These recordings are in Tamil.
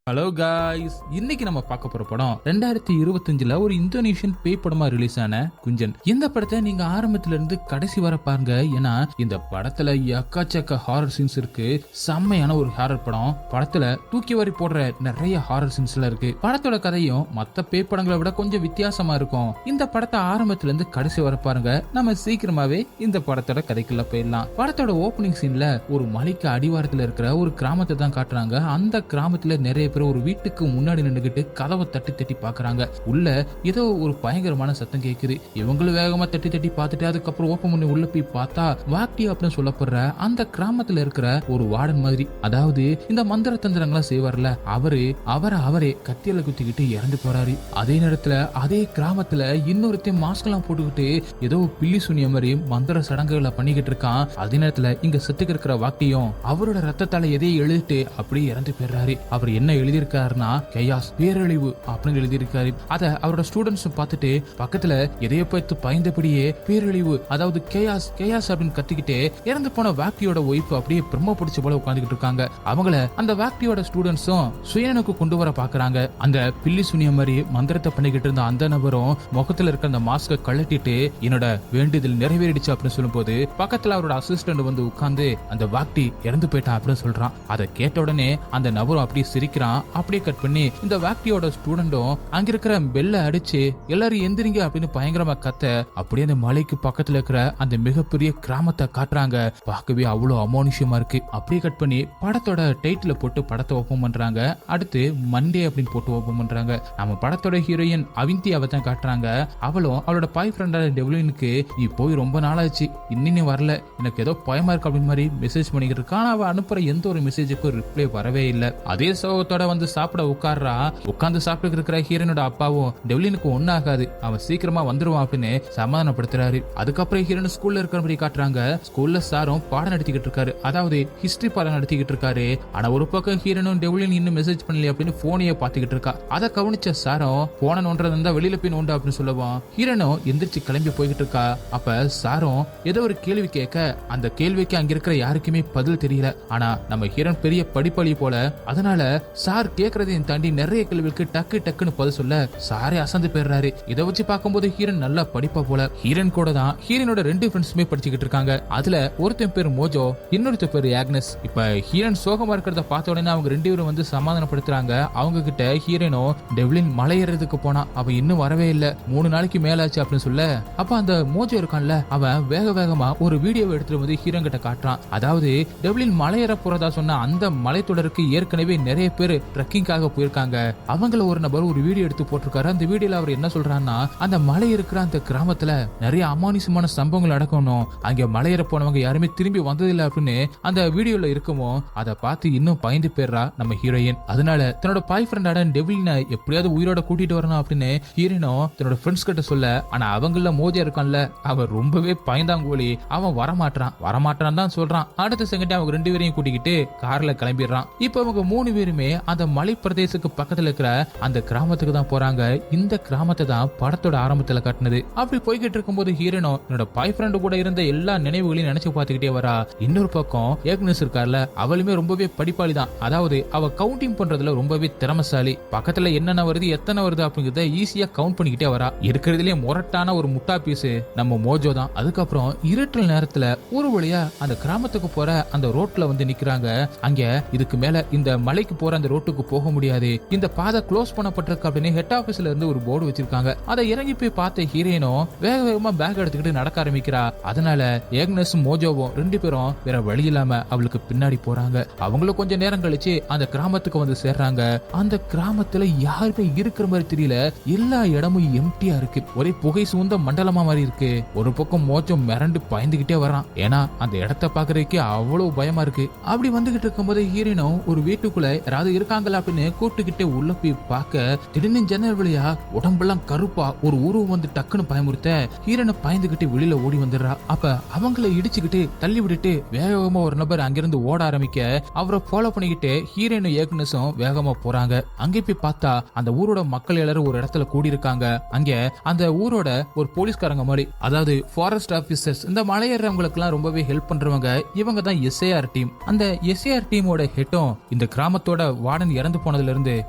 ஹலோ காய்ஸ், இன்னைக்கு நம்ம பார்க்க போற படம் 2025ல ஒரு இந்தோனேஷியன் பேய் படமா ரிலீஸ் ஆன குஞ்சன். இந்த படத்தை நீங்க ஆரம்பத்துல இருந்து கடைசி வர பாருங்க. ஏன்னா இந்த படத்துல எக்கச்சக்க ஹாரர் சீன்ஸ் இருக்கு. செம்மையான ஒரு ஹாரர் படம். படத்துல தூக்கி வாரி போடுற நிறைய ஹாரர் சீன்ஸ் எல்லாம் இருக்கு. படத்தோட கதையும் மத்த பேய் படங்களை விட கொஞ்சம் வித்தியாசமா இருக்கும். இந்த படத்தை ஆரம்பத்துல இருந்து கடைசி வர பாருங்க. நம்ம சீக்கிரமாவே இந்த படத்தோட கதைக்குள்ள போயிடலாம். படத்தோட ஓபனிங் சீன்ல ஒரு மலைக்கு அடிவாரத்துல இருக்கிற ஒரு கிராமத்தை தான் காட்டுறாங்க. அந்த கிராமத்துல நிறைய ஒரு வீட்டுக்கு முன்னாடி நின்னுகிட்டு கதவை தட்டி தட்டி பாக்குறாங்க. உள்ள ஏதோ ஒரு பயங்கரமான சத்தம் கேக்குது. இவங்களும் வேகமா தட்டி தட்டி பார்த்துட்டு அதுக்கப்புறம் ஓப்பன் பண்ணி உள்ள போய் பார்த்தா வாக்டி அப்படின்னு சொல்லப்படுற அந்த கிராமத்துல இருக்கிற ஒரு வார்டன் மாதிரி, அதாவது இந்த மந்திர தந்திரங்களா செய்வார்ல, அவரே கத்தியில குத்திக்கிட்டு இறந்து போறாரு. அதே நேரத்துல அதே கிராமத்துல இன்னொருத்தையும் மாஸ்க் எல்லாம் போட்டுக்கிட்டு ஏதோ பில்லி சுனிய மாதிரி மந்திர சடங்குகளை பண்ணிக்கிட்டு இருக்கான். அதே நேரத்துல இங்க செத்துக்கு இருக்கிற வாக்டியும் அவரோட ரத்தத்தால எதையும் எழுதிட்டு அப்படியே இறந்து போயிடுறாரு. அவர் என்ன எழுதியிருக்காருன்னா கேயாஸ், பேரழிவு அப்படின்னு எழுதியிருக்காரு. அத அவரோட ஸ்டூடெண்ட்ஸ் பார்த்துட்டு பக்கத்துல எதைய பார்த்து பயந்தபடியே பேரழிவு, அதாவது கேயாஸ் கேயாஸ் அப்படின்னு கத்திக்கிட்டே இறந்து போன வாக்டியோட ஒய்ஃப் அப்படியே பிரம்ம பிடிச்ச போல உட்காந்துக்கிட்டு இருக்காங்க. அவங்கள அந்த வாக்டியோட ஸ்டூடெண்ட்ஸும் சுயனுக்கு கொண்டு வர பாக்குறாங்க. அந்த பில்லி சுனிய மாதிரி மந்திரத்தை பண்ணிக்கிட்டு இருந்த அந்த நபரும் முகத்துல இருக்க அந்த மாஸ்க கழட்டிட்டு என்னோட வேண்டுதல் நிறைவேறிடுச்சு அப்படின்னு சொல்லும் போது பக்கத்துல அவரோட அசிஸ்டன்ட் வந்து உட்கார்ந்து அந்த வாக்டி இறந்து போயிட்டான் அப்படின்னு சொல்றான். அதை கேட்ட உடனே அந்த நபரும் அப்படியே சிரிக்கிறான். அப்படியே கட் பண்ணி இந்த வாக்டியோட ஸ்டூடெண்டும் அங்க இருக்கிற பெல்ல அடிச்சு எல்லாரும் எந்திரிங்க அப்படின்னு பயங்கரமா கத்த அப்படியே அந்த மலைக்கு பக்கத்துல இருக்கிற அந்த மிகப்பெரிய கிராமத்தை காட்டுறாங்க. பார்க்கவே அவ்வளவு அமானுஷ்யமா இருக்கு. அப்படியே கட் பண்ணி படத்தோட டைட்டில போட்டு படத்தை ஓபன் பண்றாங்க. அடுத்து மண்டே அப்படின்னு போட்டு ஓபன் பண்றாங்க. நம்ம படத்தோட ஹீரோயின் அவிந்தியாவை தான் காட்டுறாங்க. அவளும் அவளோட பாய் ஃப்ரெண்டான டெவ்லினுக்கு நீ போய் ரொம்ப நாளாச்சு, இன்னும் வரல, எனக்கு ஏதோ பயமா இருக்கு அப்படின்னு மாதிரி மெசேஜ் பண்ணிக்கிட்டு இருக்கா. அவ அனுப்புற எந்த ஒரு மெசேஜுக்கும் ரிப்ளை வரவே இல்லை. அதே சோகத்தோட வந்து சாப்பிட உட்கார்ந்து சாப்பிட்டு இருக்கிற ஹீரோனோட அப்பாவும் டெவ்லினுக்கு ஒன்னாகாது, அவன் சீக்கிரமா வந்துருவான் அப்படின்னு சமாதானப்படுத்துறாரு. அதுக்கப்புறம் ஹீரோன் ஸ்கூல்ல இருக்கிற மாதிரி காட்டுறாங்க. ஸ்கூல்ல சாரும் பாடம் நடத்திக்கிட்டு இருக்காரு, அதாவது ஹிஸ்டரி பாடம் நடத்திக்கிட்டு இருக்காரு. ஆனா ஒரு பக்கம் ஹீரோனும் டெவ்லின் இன்னும் மெசேஜ் பண்ணல அப்படின்னு போனையே பாத்துக்கிட்டு இருக்கா. அதை கவனிச்ச சாரும் போன நோன்றதா வெளியில போய் நோண்ட அப்படின்னு சொல்லுவான். ஹீரோனும் எந்திரிச்சு கிளம்பி போய்கிட்டு இருக்கா. அப்ப சாரும் ஏதோ ஒரு கேள்வி கேட்க அந்த கேள்விக்கு அங்க இருக்கிற யாருக்குமே பதில் தெரியல. ஆனா நம்ம ஹீரோன் பெரிய படிப்பாளி போல, அதனால சார் கேக்குறதையும் தாண்டி நிறைய கேள்விகளுக்கு டக்குன்னு பதில் சொல்ல சாரே அசந்து போயிடுறாரு. இதை வச்சு பார்க்கும்போது ஹீரன் நல்லா படிப்பா போல. ஹீரன் கூட தான் ஹீரனோட ரெண்டு ஃப்ரெண்ட்ஸுமே படிச்சுக்கிட்டு இருக்காங்க. அதுல ஒருத்தன் பேர் மோஜோ, இன்னொருத்த பேர் ஆக்னஸ். இப்ப ஹீரன் சோகமா இருக்கிறத பார்த்த உடனே அவங்க ரெண்டு பேரும் வந்து சமாதானப்படுத்துறாங்க. அவங்க கிட்ட ஹீரனோ டெவ்லின் மலை ஏறதுக்கு போனா, அவன் இன்னும் வரவே இல்ல, 3 நாளைக்கு மேலாச்சு அப்படின்னு சொல்ல, அப்ப அந்த மோஜோ இருக்கான்ல, அவன் வேகமா ஒரு வீடியோவை எடுத்துட்டு வந்து ஹீரன் கிட்ட காட்டுறான். அதாவது டெவ்லின் மலை ஏற போறதா சொன்ன அந்த மலைத்தொடருக்கு ஏற்கனவே நிறைய பேர் ட்ரெக்கிங்காக போயிருக்காங்க. அவங்கள ஒரு நபர் ஒரு வீடியோ எடுத்து போட்டிருக்காரு. அந்த வீடியோல அவர் என்ன சொல்றாருன்னா, அந்த மலை இருக்கிற அந்த கிராமத்துல நிறைய அமானுஷமான சம்பவங்கள் நடக்கணும், அங்க மலையேற போனவங்க யாருமே திரும்பி வந்ததில்லை அப்படின்னு அந்த வீடியோல இருக்குமோ அதை பார்த்து இன்னும் பயந்து போயிடுறா நம்ம ஹீரோயின். அதனால தன்னோட பாய் ஃப்ரெண்டான டெவிலினை எப்படியாவது உயிரோட கூட்டிட்டு வரணும் அப்படின்னு ஹீரோயினும் தன்னோட ஃப்ரெண்ட்ஸ் கிட்ட சொல்ல, ஆனா அவங்கள மோஜா இருக்கான்ல, அவன் ரொம்பவே பயந்தாங்கோலி, அவன் வரமாட்டான் தான் சொல்றான். அடுத்த செகண்ட் அவங்க 2 பேரையும் கூட்டிக்கிட்டு கார்ல கிளம்பிடுறான். இப்ப அவங்க 3 பேருமே அந்த மலை பிரதேசத்துக்கு பக்கத்துல இருக்கிற அந்த கிராமத்துக்கு தான் போறாங்க. இந்த கிராமத்தை தான் படத்தோட ஆரம்பத்துல காட்டினது. அப்படி போய்கிட்டு இருக்கும்போது ஹீரோனோ என்னோட பாய் ஃப்ரெண்டு கூட இருந்த எல்லா நினைவுகளையும் நினைச்சு பார்த்துக்கிட்டே வரா. இன்னொரு பக்கம் ஏக்னஸ் இருக்கார்ல, அவளுமே ரொம்பவே படிப்பாளி தான், அதாவது அவ கவுண்டிங் பண்றதுல ரொம்பவே திறமசாலி. பக்கத்துல என்னென்ன வருது எத்தனை வருது அப்படிங்கறத ஈஸியா கவுண்ட் பண்ணிக்கிட்டே வரா. இருக்கிறதுலயே முரட்டான ஒரு முட்டா பீஸ் நம்ம மோஜோ தான். அதுக்கப்புறம் இருட்டல் நேரத்துல ஒரு வழியா அந்த கிராமத்துக்கு போற அந்த ரோட்ல வந்து நிக்கிறாங்க. அங்க இதுக்கு மேல இந்த மலைக்கு போற அந்த ரோட்டுக்கு போக முடியாது, இந்த பாதை க்ளோஸ் பண்ணப்பட்டிருக்கு அப்படின்னு ஹெட் ஆபீஸ்ல இருந்து ஒரு போர்டு வச்சிருக்காங்க. அதை இறங்கி போய் பார்த்த ஹீரோயினும் வேகமா பேக் எடுத்துக்கிட்டு நடக்க ஆரம்பிக்கிறா. அதனால ஏக்னஸ் மோஜோவும் 2 பேரும் வேற வழி இல்லாம அவளுக்கு பின்னாடி போறாங்க. அவங்களும் கொஞ்ச நேரம் கழிச்சு அந்த கிராமத்துக்கு வந்து சேர்றாங்க. அந்த கிராமத்துல யாருமே இருக்கிற மாதிரி தெரியல, எல்லா இடமும் எம்டியா இருக்கு, ஒரே புகை சூழ்ந்த மண்டலமா மாதிரி இருக்கு. ஒரு பக்கம் மோஜோ மிரண்டு பயந்துகிட்டே வரான், ஏன்னா அந்த இடத்தை பாக்குறதுக்கே அவ்வளவு பயமா இருக்கு. அப்படி வந்துகிட்டு இருக்கும்போது ஹீரோயினும் ஒரு வீட்டுக்குள்ள யாராவது இருக்காங்களா அப்படின்னு கூட்டுக்கிட்டே உள்ள போய் பார்க்க, திடீர்னு ஜன்னல் வழியா உடம்பெல்லாம் கருப்பா ஒரு உருவம் வந்து டக்குன்னு பயமுறுத்த ஹீரோனை பயந்துகிட்டு வெளியில ஓடி வந்துடுறா. அப்ப அவங்களை இடிச்சுக்கிட்டு தள்ளி விட்டுட்டு வேகமா ஒரு நபர் அங்கிருந்து ஓட ஆரம்பிக்க அவரை ஃபாலோ பண்ணிக்கிட்டு ஹீரோயினும் ஏக்னஸும் வேகமா போறாங்க. அங்கே போய் பார்த்தா அந்த ஊரோட மக்கள் எல்லாரும் ஒரு இடத்துல கூடி இருக்காங்க. அங்க அந்த ஊரோட ஒரு போலீஸ்காரங்க மாதிரி, அதாவது ஃபாரஸ்ட் ஆபீசர்ஸ், இந்த மலையேறவங்களுக்கு எல்லாம் ரொம்பவே ஹெல்ப் பண்றவங்க, இவங்க தான் SAR டீம். அந்த SAR டீமோட ஹெட்டும் இந்த கிராமத்தோட வார்டன் இறந்து போனதுல இருந்து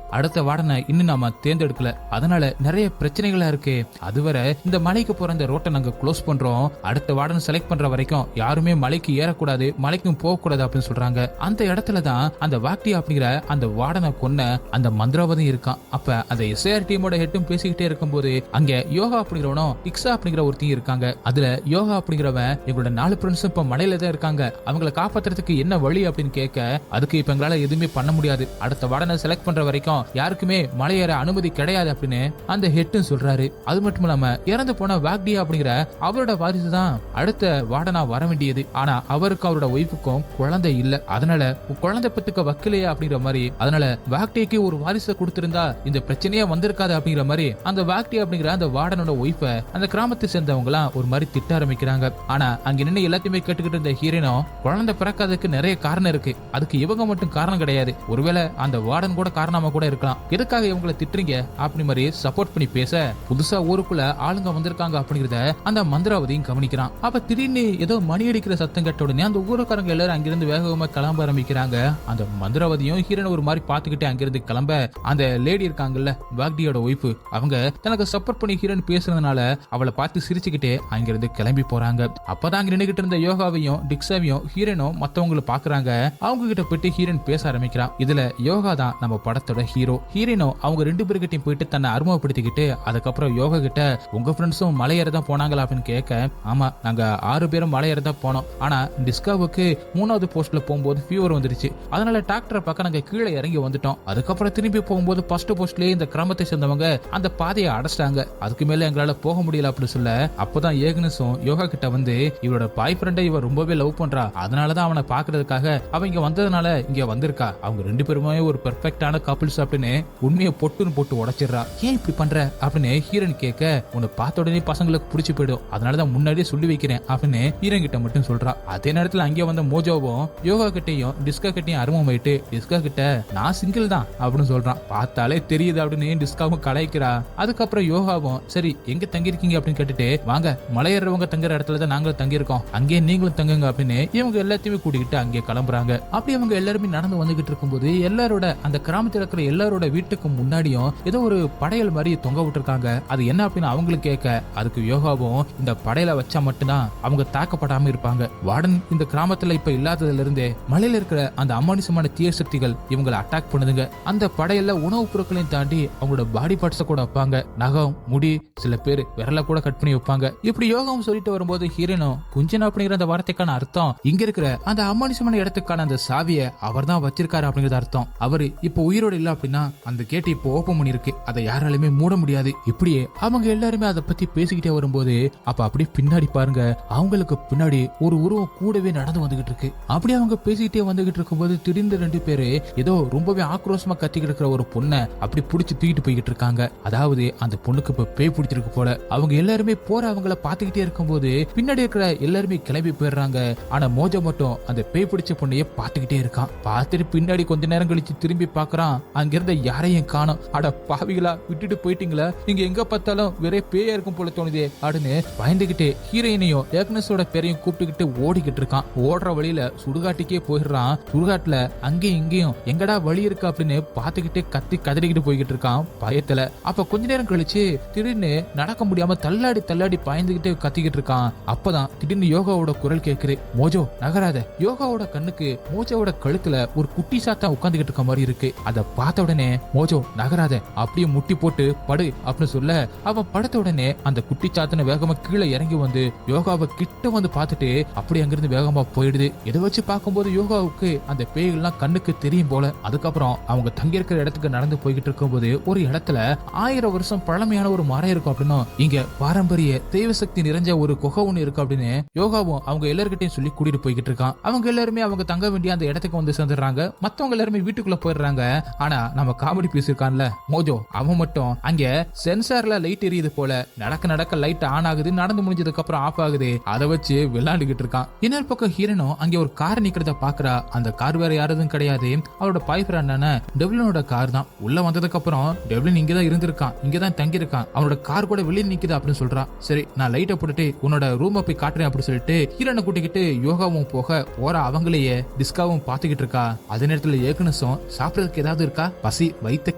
அடுத்த வார்டனை இன்னும் நாம தேர்ந்தெடுக்கல. அதனால நிறைய பிரச்சனைகளா இருக்கு. அதுவரை இந்த மலைக்கு போற இந்த ரோட்டை நாங்க க்ளோஸ் பண்றோம். அடுத்த வார்டன் செலக்ட் பண்ற வரைக்கும் யாருமே மலைக்கு ஏறக்கூடாது, மலைக்கும் போக கூடாது அப்படின்னு சொல்றாங்க. அந்த இடத்துலதான் அந்த வாக்டி அப்படிங்கிற அந்த வார்டனை கொன்ன அந்த மந்திரவாதி இருக்கான். அப்ப அந்த எஸ்ஐஆர் டீமோட ஹெட்டும் பேசிக்கிட்டே இருக்கும்போது அங்க யோகா அப்படிங்கிறவனும் டிக்ஸா அப்படிங்கிற ஒருத்தி இருக்காங்க. அதுல யோகா அப்படிங்கிறவன் எங்களோட 4 ஃப்ரெண்ட்ஸும் இப்ப மலையில தான் இருக்காங்க, அவங்களை காப்பாத்துறதுக்கு என்ன வழி அப்படின்னு கேட்க, அதுக்கு இப்ப எங்களால எதுவுமே பண்ண முடியாது, அடுத்த வார்டனை செலக்ட் பண்ற வரைக்கும் யாருக்குமே மலையேற அனுமதி கிடையாது அப்படின்னு அந்த ஹெட்டும் சொல்றாரு. அது மட்டும் இல்லாம இறந்து போன வாக்டி அப்படிங்கிற அவரோட வாரிசு தான் அடுத்த வார்டனா வர வேண்டியது. ஆனா அவருக்கு அவரோட ஒய்ஃபுக்கும் குழந்தை இல்ல, அதனால குழந்தை பெத்துக்க வக்கலையா அப்படிங்கிற மாதிரி, அதனால வாக்டிக்கு ஒரு வாரிசை கொடுத்திருந்தா இந்த பிரச்சனையே வந்திருக்காது அப்படிங்கிற மாதிரி அந்த வாக்டி அப்படிங்கிற அந்த வார்டனோட ஒய்ஃப அந்த கிராமத்தை சேர்ந்தவங்க எல்லாம் ஒரு மாதிரி திட்ட ஆரம்பிக்கிறாங்க. ஆனா அங்க நின்று எல்லாத்தையுமே கேட்டுக்கிட்டு இருந்த ஹீரோனும், குழந்தை பிறக்காததுக்கு நிறைய காரணம் இருக்கு, அதுக்கு இவங்க மட்டும் காரணம் கிடையாது, ஒருவேளை அந்த வார்டன் கூட காரணமா கூட இருக்கலாம், எதுக்காக இவங்களை திட்டுறீங்க அப்படி மாதிரி சப்போர்ட் பண்ணி பேச, புதுசா ஊருக்குள்ள ஆளுங்க வந்திருக்காங்க அப்படிங்கறத அந்த மந்திராவதியும் கவனிக்கிறான். அப்ப திடீர்னு ஏதோ மணி அடிக்கிற சத்தம் கேட்ட உடனே அந்த ஊருக்காரங்க எல்லாரும் அங்கிருந்து வேகமா கிளம்ப ஆரம்பிக்கிறாங்க. அந்த மந்திராவதியும் ஹீரோனை ஒரு மாதிரி பாத்துக்கிட்டு அங்கிருந்து கிளம்ப, அந்த லேடி இருக்காங்கல்ல வாக்டியோட ஒய்ஃப், அவங்க தனக்கு சப்போர்ட் பண்ணி ஹீரோன் பேசுறதுனால அவளை பார்த்து சிரிச்சுக்கிட்டே அங்கிருந்து கிளம்பி போறாங்க. அப்பதான் அங்க நின்னுகிட்டு இருந்த யோகாவையும் டிக்ஸாவையும் ஹீரோனும் மத்தவங்களை பாக்குறாங்க. அவங்க கிட்ட போயிட்டு ஹீரோன் பேச ஆரம்பிக்கிறான். இதுல யோகா தான் நம்ம படத்தோட ஹீரோ. ஹீரோனும் அவங்க 2 பேர்கிட்டையும் போயிட்டு தன்னை அறிமுகப்படுத்திக்கிட்டு, அதுக்கப்புறம் யோகா கிட்ட உங்க ஃப்ரெண்ட்ஸும் மலையேறதான் போனாங்களா அப்படின்னு கேட்க, ஆமா நாங்க 6 பேரும் மலையேறதான் போனோம், ஆனா டிஸ்காவுக்கு 3வது போஸ்ட்ல போகும்போது ஃபீவர் வந்துருச்சு, அதனால டாக்டரை பார்க்க நாங்க கீழே இறங்கி வந்துட்டோம், அதுக்கப்புறம் திரும்பி போகும்போது ஃபர்ஸ்ட் போஸ்ட்லயே இந்த கிராமத்தை சேர்ந்தவங்க அந்த பாதையை அடைச்சிட்டாங்க, அதுக்கு மேல எங்களால போக முடியல அப்படின்னு சொல்ல, அப்பதான் ஏகனஸும் யோகா கிட்ட வந்து இவரோட பாய் ஃப்ரெண்டை இவ ரொம்பவே லவ் பண்றா, அதனாலதான் அவனை பாக்குறதுக்காக அவ இங்க வந்ததுனால இங்க வந்திருக்கா, அவங்க 2 பேருமே ஒரு பெர்ஃபெக்டான கப்பிள்ஸ் அப்படின்னு உண்மையை பொட்டுன்னு போட்டு உடைச்சிடுறா. ஏன் இப்படி பண்ற அப்படின்னு ஹீரோன் கேட்க, உன்னை பார்த்த உடனே பசங்களுக்கு பிடிச்சு போயிடும், அதனாலதான் முன்னாடியே சொல்லி வைக்கிறேன் அப்படின்னு ஹீரோன் கிட்ட மட்டும் சொல்றா. அதே நேரத்துல அங்கே வந்த மோஜோவும் யோகா கிட்டையும் டிஸ்கா கிட்டையும் அறிமுகமாயிட்டு, டிஸ்கா கிட்ட நான் சிங்கிள் தான் அப்படின்னு சொல்றான். பார்த்தாலே தெரியுது அப்படின்னு டிஸ்காவும் கலாய்க்கிறா. அதுக்கப்புறம் யோகாவும் சரி எங்க தங்கிருக்கீங்க அப்படின்னு கேட்டுட்டு, வாங்க மலையேறவங்க தங்குற இடத்துல தான் நாங்களும் தங்கியிருக்கோம், அங்கேயே நீங்களும் தங்குங்க அப்படின்னு இவங்க எல்லாத்தையுமே கூட்டிக்கிட்டு அங்கே கிளம்புறாங்க. அப்படி அவங்க எல்லாருமே நடந்து வந்துகிட்டு இருக்கும்போது எல்லாரோட அந்த கிராமத்தில் இருக்கிற எல்லாரோட வீட்டுக்கு முன்னாடியும் ஏதோ ஒரு படையல் மாதிரி தொங்க விட்டுருக்காங்க. அது என்ன அப்படின்னு அவங்களுக்கு கேட்க, அதுக்கு யோகாவும் இந்த படையலை வச்சா மட்டும்தான் அவங்க தாக்கப்படாம இருப்பாங்க, வார்டன் இந்த கிராமத்துல இப்ப இல்லாததுல இருந்தே மலையில இருக்கிற அந்த அமானுஷமான தீய சக்திகள் இவங்களை அட்டாக் பண்ணுதுங்க. அந்த படையல்ல உணவுப் பொருட்களையும் தாண்டி அவங்களோட பாடி பார்ட்ஸ கூட வைப்பாங்க, நகம் முடி சில பேர் விரல கூட கட் பண்ணி வைப்பாங்க. இப்படி யோகாவும் சொல்லிட்டு வரும்போது ஹீரோனும் குஞ்சன் அப்படிங்கிற அந்த வார்த்தைக்கான அர்த்தம் இங்க இருக்கிற அந்த அமானுஷமான இடத்துக்கான அந்த சாவியை அவர் தான் வச்சிருக்காரு அப்படிங்கறது அர்த்தம். அவரு இப்ப உயிரோடு இல்ல அப்படின்னா அந்த கேட்டு இப்போ ஓபன் பண்ணிருக்கு, அதை யாராலுமே மூட முடியாது. இப்படியே அவங்க எல்லாருமே அதை பத்தி பேசிக்கிட்டே வரும்போது அப்ப அப்படியே பின்னாடி பாருங்க, அவங்களுக்கு பின்னாடி ஒரு உருவம் கூடவே நடந்து வந்துகிட்டு இருக்கு. அப்படி அவங்க பேசிக்கிட்டே வந்துகிட்டு இருக்கும்போது திடீர்னு 2 பேரு ஏதோ ரொம்பவே ஆக்ரோஷமா கத்திக்கிட்டு இருக்கிற ஒரு பொண்ணை அப்படி புடிச்சு தூக்கிட்டு போய்கிட்டு இருக்காங்க. அதாவது அந்த பொண்ணுக்கு இப்ப பேய் பிடிச்சிருக்கு போல. அவங்க எல்லாருமே போற அவங்கள பாத்துக்கிட்டே இருக்கும்போது பின்னாடி இருக்கிற எல்லாருமே கிளம்பி போயிடுறாங்க. ஆனா மோஜோ மட்டும் அந்த பேய் பிடிச்ச பொண்ணைய பாத்துக்கிட்டே இருக்கான். பார்த்துட்டு பின்னாடி கொஞ்ச நேரம் கழிச்சு திரும்பி பாக்குறான், அங்க இருந்த யாரையும் காணோம். அட பாவிகளா, விட்டுட்டு போயிட்டீங்களா, நீங்க எங்க பார்த்தாலும் வேற பேயா இருக்கும் போல தோணுதே அப்படின்னு பயந்துகிட்டு ஹீரோயினையும் ஏக்னஸோட பேரையும் கூப்பிட்டுக்கிட்டு ஓடிக்கிட்டு இருக்கான். ஓடுற வழியில சுடுகாட்டுக்கே போயிடுறான். சுடுகாட்டுல அங்கேயும் இங்கேயும் எங்கடா வழி இருக்கு அப்படின்னு பாத்துக்கிட்டு கத்தி கதறிக்கிட்டு போய்கிட்டு இருக்கான் பயத்துல. அப்ப கொஞ்ச நேரம் கழிச்சு திடீர்னு நடக்க முடியாம தள்ளாடி தள்ளாடி பாய்ந்துகிட்டு கத்திக்கிட்டு இருக்கான். அப்பதான் திடீர்னு யோகாவோட குரல் கேக்குது, மோஜோ நகராத. யோகாவோட கண்ணுக்கு மோஜோவோட கழுத்துல ஒரு குட்டி சாத்தா உட்காந்துக்கிட்டு இருக்க மாதிரி இருக்கு. அத பார்த்த உடனே மோஜோ நகராத, அப்படியே முட்டி போட்டு படு அப்படின்னு சொல்ல, அவன் படுத்த உடனே அந்த குட்டி சாத்தனை வேகமா கீழே இறங்கி வந்து யோகாவை கிட்ட வந்து பார்த்துட்டு அப்படி அங்கிருந்து வேகமா போயிடுது. இதை வச்சு பார்க்கும்போது யோகாவுக்கு அந்த பேய்கள்லாம் கண்ணுக்கு தெரியும் போல. அதுக்கப்புறம் அவங்க தங்கி இருக்கிற இடத்துக்கு நடந்து போய்கிட்டு இருக்கும்போது ஒரு இடத்துல 1000 வருஷம் பழமையான ஒரு மரம் இருக்கும் அப்படின்னும், இங்க பாரம்பரிய தெய்வ சக்தி நிறைஞ்ச ஒரு குகை ஒண்ணு இருக்கு அப்படின்னு யோகாவும் அவங்க எல்லார்கிட்டையும் சொல்லி கூட்டிட்டு போய்கிட்டு இருக்கான். அவங்க எல்லாருமே அவங்க தங்க வேண்டிய அந்த இடத்துக்கு வந்து சேர்ந்துடுறாங்க. மத்தவங்க எல்லாருமே வீட்டுக்குள்ள போயிடுறாங்க. ஆனா நம்ம காமெடி பீஸ் இருக்கான்ல மோஜோ, அவன் மட்டும் அங்க சென்சார்ல லைட் எரியுது போல. நடக்க நடக்க லைட் ஆன் ஆகுது, நடந்து முடிஞ்சதுக்கு அப்புறம் ஆஃப் ஆகுது. அதை வச்சு விளையாண்டுகிட்டு இருக்கான். இன்னொரு பக்கம் ஹீரோனும் அங்க ஒரு கார் நிக்கிறத பாக்குறா. அந்த கார் வேற யாரும் கிடையாது, அவரோட பாய் ஃப்ரெண்டான டெவ்லினோட கார் தான். உள்ள வந்ததுக்கு அப்புறம் டெவ்லின் இங்கதான் இருந்திருக்கான், இங்கதான் தங்கி இருக்கான், அவனோட கார் கூட வெளியே நிக்குது அப்படின்னு சொல்றான். சரி நான் லைட்டை போட்டுட்டு உன்னோட ரூமை போய் காட்டுறேன் அப்படின்னு சொல்லிட்டு ஹீரோனை கூட்டிக்கிட்டு யோகாவும் போக போற அவங்களையே டிஸ்காவும் பாத்துக்கிட்டு இருக்கா. அதே நேரத்துல ஏகனஸும் சாப்பிடறதுக்கு ஏதாவது இருக்கா, பசி வைத்த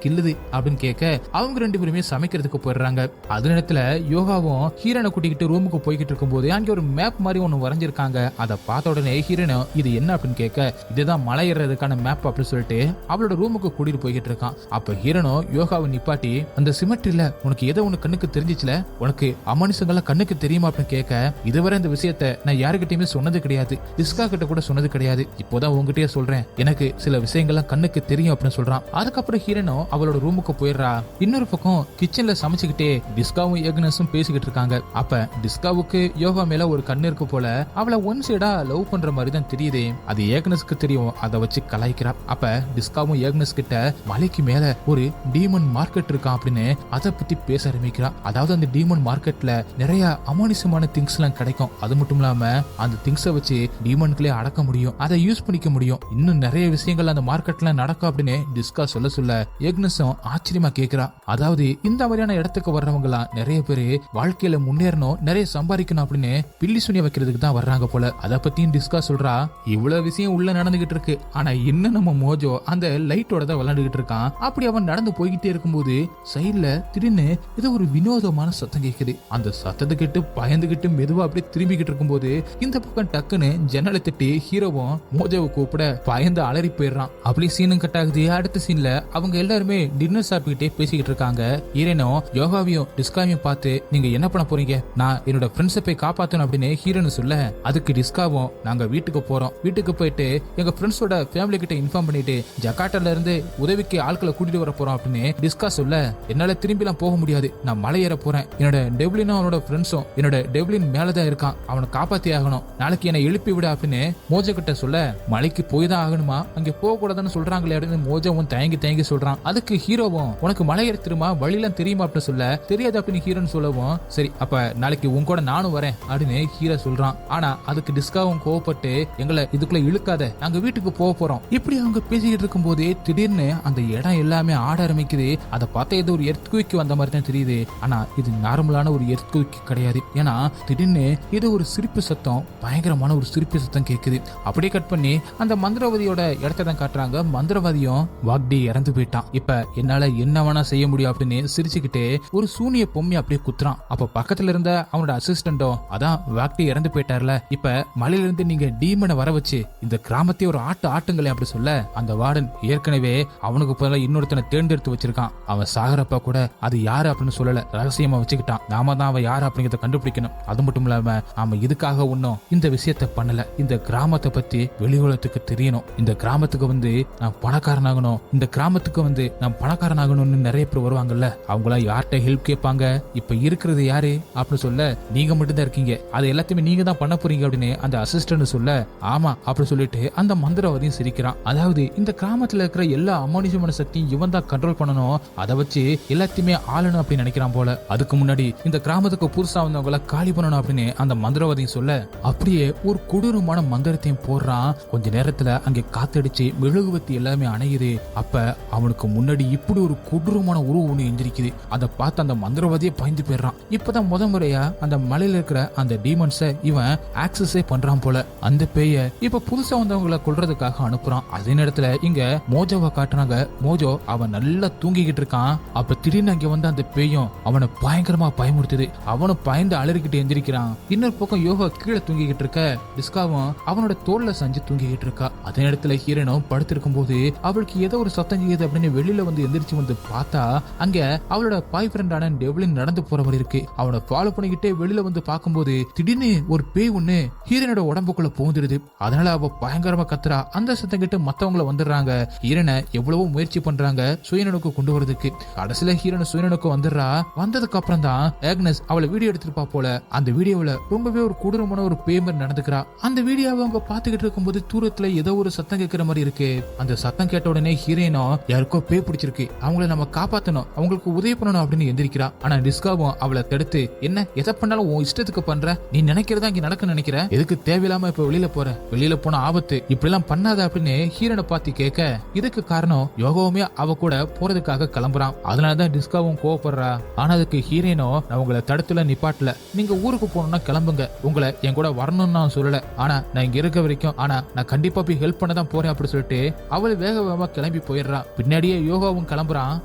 கில்லுது அப்படின்னு கேட்க அவங்க 2 பேருமே சமைக்கிறதுக்கு போயிடுறாங்க. அது நேரத்துல யோகாவும் ஹீரோனை கூட்டிக்கிட்டு ரூமுக்கு போய்கிட்டு இருக்கும் போது அங்க ஒரு மேப் மாதிரி ஒண்ணு வரைஞ்சிருக்காங்க. அதை பார்த்த உடனே ஹீரோனும் இது என்ன அப்படின்னு கேட்க இதுதான் மலை ஏறதுக்கான மேப் அப்படின்னு சொல்லிட்டு அவளோட ரூமுக்கு கூட்டிட்டு போய்கிட்டு இருக்கான். அப்ப ஹீரோனும் யோகாவை நிப்பாட்டி அந்த சிமெட்ரியில உனக்கு ஏதோ ஒண்ணு கண்ணுக்கு தெரிஞ்சிச்சுல, உனக்கு அமானுஷங்கள கண்ணுக்கு தெரியுமா அப்படின்னு கேட்க இதுவரை இந்த விஷயத்த நான் யாருக்கிட்டயுமே சொன்னது கிடையாது, டிஸ்கா கிட்ட கூட சொன்னது கிடையாது, இப்போதான் உங்ககிட்டயே சொல்றேன், எனக்கு சில விஷயங்கள்லாம் கண்ணுக்கு தெரியும் அப்படின்னு சொல்றான். அதுக்கப்புறம் ஹீரோனும் அவளோட ரூமுக்கு போயிடுறா. இன்னொரு பக்கம் கிச்சன்ல சமைச்சுக்கிட்டே டிஸ்காவும் ஏக்னஸும் பேசிக்கிட்டு இருக்காங்க. அப்ப டிஸ்காவுக்கு யோகா மேல ஒரு கண்ணு இருக்கு போல, அவளை ஒன் சைடா லவ் பண்ற மாதிரி தான் தெரியுது. அது ஏக்னஸ்க்கு தெரியும், அதை வச்சு கலாய்க்கிறா. அப்ப டிஸ்காவும் ஏக்னஸ் கிட்ட மலைக்கு மேல ஒரு டீமன் மார்க்கெட் இருக்கான் அப்படின்னு அதை பத்தி பேச ஆரம்பிக்கிறா. அதாவது அந்த டீமன் மார்க்கெட்ல நிறைய அமானுஷமான திங்ஸ் எல்லாம் கிடைக்கும். அது மட்டும் இல்லாம அந்த திங்ஸை வச்சு டீமன்களே அடக்க முடியும், அதை யூஸ் பண்ணிக்க முடியும், இன்னும் நிறைய விஷயங்கள் அந்த மார்க்கெட்ல நடக்கும் அப்படின்னு டிஸ்கா சொல்ல ஏக்னஸும் ஆச்சரியமா கேக்குறா. அதாவது இந்த மாதிரியான இடத்துக்கு வர்றவங்க எல்லாம் நிறைய பேரு வாழ்க்கையில முன்னேறணும், நிறைய சம்பாதிக்கணும் அப்படின்னு பில்லி சுனிய வைக்கிறதுக்கு தான் வர்றாங்க போல. அதை பத்தியும் டிஸ்கா சொல்றா. இவ்வளவு விஷயம் உள்ள நடந்துகிட்டு இருக்கு, ஆனா இன்னும் நம்ம மோஜோ அந்த லைட்டோட தான் விளையாண்டுகிட்டு இருக்கான். அப்படி அவன் நடந்து போய்கிட்டே இருக்கும்போது சைட்ல திடீர்னு ஏதோ ஒரு வினோதமான சத்தம் கேக்குது. அந்த சத்தத்தை கேட்டு பயந்துகிட்டு மெதுவா அப்படியே திரும்பிக்கிட்டு இருக்கும்போது இந்த பக்கம் டக்குன்னு ஜன்னலை தட்டி ஹீரோவும் மோஜோவை கூப்பிட பயந்து அலறி போயிடுறான். அப்படி சீனும் கட் ஆகுது. அடுத்த சீன்ல அவங்க எல்லாருமே டின்னர் சாப்பிட்டுக்கிட்டே பேசிக்கிட்டு இருக்காங்க. ஹீரோனும் யோகாவையும் டிஸ்காவையும் பார்த்து நீங்க என்ன பண்ண போறீங்க, நான் என்னோட ஃப்ரெண்ட்ஸை போய் காப்பாத்தணும் அப்படின்னு ஹீரோன்னு சொல்ல அதுக்கு டிஸ்காவும் நாங்க வீட்டுக்கு போறோம், வீட்டுக்கு போயிட்டு எங்க ஃப்ரெண்ட்ஸோட ஃபேமிலி கிட்ட இன்ஃபார்ம் பண்ணிட்டு ஜகார்ட்டால இருந்து உதவிக்கு ஆட்களை கூட்டிட்டு வர போறோம் அப்படின்னு டிஸ்கா சொல்ல என்னால திரும்பி எல்லாம் போக முடியாது, நான் மலை ஏற போறேன், என்னோட டெவ்லினும் அவனோட ஃப்ரெண்ட்ஸும் என்னோட டெவ்லின் மேலதான் இருக்கான், அவனை காப்பாத்தி ஆகணும், நாளைக்கு என்னை எழுப்பி விட அப்படின்னு மோஜோ கிட்ட சொல்ல மலைக்கு போய் தான் ஆகணுமா, அங்க போக கூடாதுன்னு சொல்றாங்களே அப்படின்னு மோஜோவும் தயங்கி சொல்றான். அதுக்கு ஹீரோவும் உனக்கு மலை ஏற திரும்ப வழியெல்லாம் தெரியுமா அப்படின்னு சொல்ல தெரியாது அப்படின்னு ஹீரோன்னு சொல்லவும் சரி அப்ப நாளைக்கு உன் கூட நானும் வரேன் அப்படின்னு ஹீரோ சொல்றான். ஆனா அதுக்கு டிஸ்காவும் கோவப்பட்டு எங்களை இதுக்குள்ள இழுக்காத, நாங்க வீட்டுக்கு போக போறோம். இப்படி அவங்க பேசிக்கிட்டு இருக்கும் போதே திடீர்னு அந்த இடம் எல்லாமே ஆட ஆரம்பிக்குது. அதை பார்த்தா ஏதோ ஒரு எர்த்குவிக் வந்த மாதிரி தான் தெரியுது. ஆனா இது நார்மலான ஒரு எர்த்குவிக் கிடையாது. ஏன்னா திடீர்னு ஏதோ ஒரு சிரிப்பு சத்தம், பயங்கரமான ஒரு சிரிப்பு சத்தம் கேக்குது. அப்படியே கட் பண்ணி அந்த மந்திரவாதியோட இடத்தை தான் காட்டுறாங்க. மந்திரவாதியும் வாக்டி இறந்து போயிட்டான். இப்ப என்னால என்ன வேணா செய்ய முடியும் அப்படின்னு சிரிச்சுக்கிட்டே ஒரு சூனிய பொம்மை அப்படியே குத்துறான். அப்ப பக்கத்துல இருந்த அவனோட அசிஸ்டன்டும் அதான் வாக்டி இறந்து போயிட்டார்ல, இப்ப மலையில இருந்து நீங்க டீமனை வர வச்சு இந்த கிராமத்தை ஒரு ஆட்டுங்களே அப்படி சொல்ல அந்த வார்டன் ஏற்கனவே அவனுக்கு பதிலா இன்னொருத்தனை தேர்ந்தெடுத்து வச்சிருக்கான். அவன் சாகரப்ப கூட அது யாரு அப்படின்னு சொல்லல, ரகசியமா வச்சுக்கிட்டான். நாம தான் அவன் யாரு அப்படிங்கறத கண்டுபிடிக்கணும். அது மட்டும் இல்லாம நாம இதுக்காக ஒன்னும் இந்த விஷயத்த பண்ணல, இந்த கிராமத்தை பத்தி வெளி உலகத்துக்கு தெரியணும், இந்த கிராமத்துக்கு வந்து நான் பணக்காரனாகணும், இந்த கிராமத்துக்கு வந்து நான் பணக்காரனாகணும்னு நிறைய பேர் வருவாங்கல்ல, அவங்களா யார்கிட்ட ஹெல்ப் கேட்பாங்க, இப்ப இருக்கிறது யாரு அப்படின்னு சொல்ல நீங்க மட்டும் தான் இருக்கீங்க, அது எல்லாத்தையுமே நீங்க தான் பண்ண போறீங்க அப்படின்னு அந்த அசிஸ்டன்ட் சொல்ல ஆமா அப்படி சொல்லிட்டு அந்த மந்திரவாதியும் சிரிக்கிறான். அதாவது இந்த கிராமத்துல இருக்கிற எல்லா அமானுஷமான சக்தியும் இவன் தான் கண்ட்ரோல் பண்ணணும், அதை வச்சு எல்லாத்தையுமே ஆளணும் அப்படின்னு நினைக்கிறான் போல. அதுக்கு முன்னாடி இந்த கிராமத்துக்கு புதுசா வந்தவங்கள காலி பண்ணணும் அப்படின்னு அந்த மந்திரவாதியும் சொல்ல அப்படியே ஒரு கொடூரமான மந்திரத்தையும் போடுறான். கொஞ்ச நேரத்துல அங்க காத்தடிச்சு மெழுகுவத்தி எல்லாமே அணையுது. அப்ப அவனுக்கு முன்னாடி இப்படி ஒரு கொடூரமான உருவம் ஒண்ணு எந்திரிக்குது. அதை பார்த்து அந்த மந்திரவாதியே பயந்து போயிடுறான். இப்பதான் முறையா அந்த மலையில இருக்கிற அந்த டீமன்ஸை இவன் ஆக்சஸே பண்றான் போல. அந்த பேய இப்ப புதுசா வந்தவங்களை கொல்றதுக்காக அனுப்புறான். அதே நேரத்துல இங்க மோஜோவை காட்டுறாங்க. மோஜோ அவன் நல்லா தூங்கிக்கிட்டு இருக்கான். அப்ப திடீர்னு அங்க வந்து அந்த பேயும் அவனை பயங்கரமா பயமுறுத்துது. அவனும் பயந்து அலறிக்கிட்டு எந்திரிக்கிறான். இன்னொரு பக்கம் யோகா கீழே தூங்கிக்கிட்டு இருக்க, டிஸ்காவும் அவனோட தோல்ல செஞ்சு தூங்கிக்கிட்டு இருக்கா. அதே நேரத்துல ஹீரோனும் படுத்திருக்கும் போது அவளுக்கு ஏதோ ஒரு சத்தம் கேக்குது அப்படின்னு வெளியில வந்து எந்திரிச்சு வந்து பார்த்தா அங்க அவளோட பாய் ஃப்ரெண்டான டெவ்லின் நடந்து போற மாதிரி இருக்கு. அவனை ஃபாலோ பண்ணிக்கிட்டே வெளியில வந்து பார்க்கும்போது திடீர்னு ஒரு பேய் ஒண்ணு ஹீரோனோட உடம்புக்குள்ள போந்துடுது. அதனால அவ பயங்கரமா கத்துறா. அந்த சத்தம் கேட்டு மத்தவங்களை வந்துடுறாங்க. ஹீரோனை எவ்வளவோ முயற்சி பண்றாங்க சுயநனுக்கு கொண்டு வரதுக்கு. கடைசியில ஹீரோனை சுயநனுக்கு வந்துடுறா. வந்ததுக்கு அப்புறம் தான் ஏக்னஸ் அவளை வீடியோ எடுத்திருப்பா போல. அந்த வீடியோல ரொம்பவே ஒரு கொடூரமான ஒரு பேய் மாதிரி நடந்துக்கிறா. அந்த வீடியோவை அவங்க பாத்துக்கிட்டு இருக்கும்போது தூரத்துல ஏதோ ஒரு சத்தம் கேட்கிற மாதிரி இருக்கு. அந்த சத்தம் கேட்ட உடனே ஹீரோனோ யாருக்கோ பேய் பிடிச்சிருக்கு, அவங்கள நம்ம காப்பாத்தணும், அவங்களுக்கு உதவி பண்ணணும் அப்படின்னு எந்திரிக்கிறா. ஆனா டிஸ்காவும் அவளை தடுத்து என்ன எதை பண்ணாலும் உன் இஷ்டத்துக்கு பண்ற, நீ நினைக்கிறதா இங்க நடக்க நினைக்கிற, எதுக்கு தேவையில்லாம இப்ப வெளியில போற, வெளியில போன ஆபத்து, இப்படி எல்லாம் பண்ணாத அப்படின்னு ஹீரோனை பார்த்து கேட்க இதுக்கு காரணம் யோகாவுமே அவ கூட போறதுக்காக கிளம்புறான். அதனாலதான் டிஸ்காவும் கோவப்படுறா. ஆனா அதுக்கு ஹீரோனோ நான் உங்களை தடுத்துல நிப்பாட்டல, நீங்க ஊருக்கு போகணும்னா கிளம்புங்க, உங்களை என் கூட வரணும்னு நான் சொல்லல, ஆனா நான் இங்க இருக்க வரைக்கும் ஆனா நான் கண்டிப்பா போய் ஹெல்ப் பண்ண தான் போறேன் அப்படின்னு சொல்லிட்டு அவள் வேக வேகமா கிளம்பி போயிடுறான். பின்னாடியே யோகாவும் கிளம்புறான்.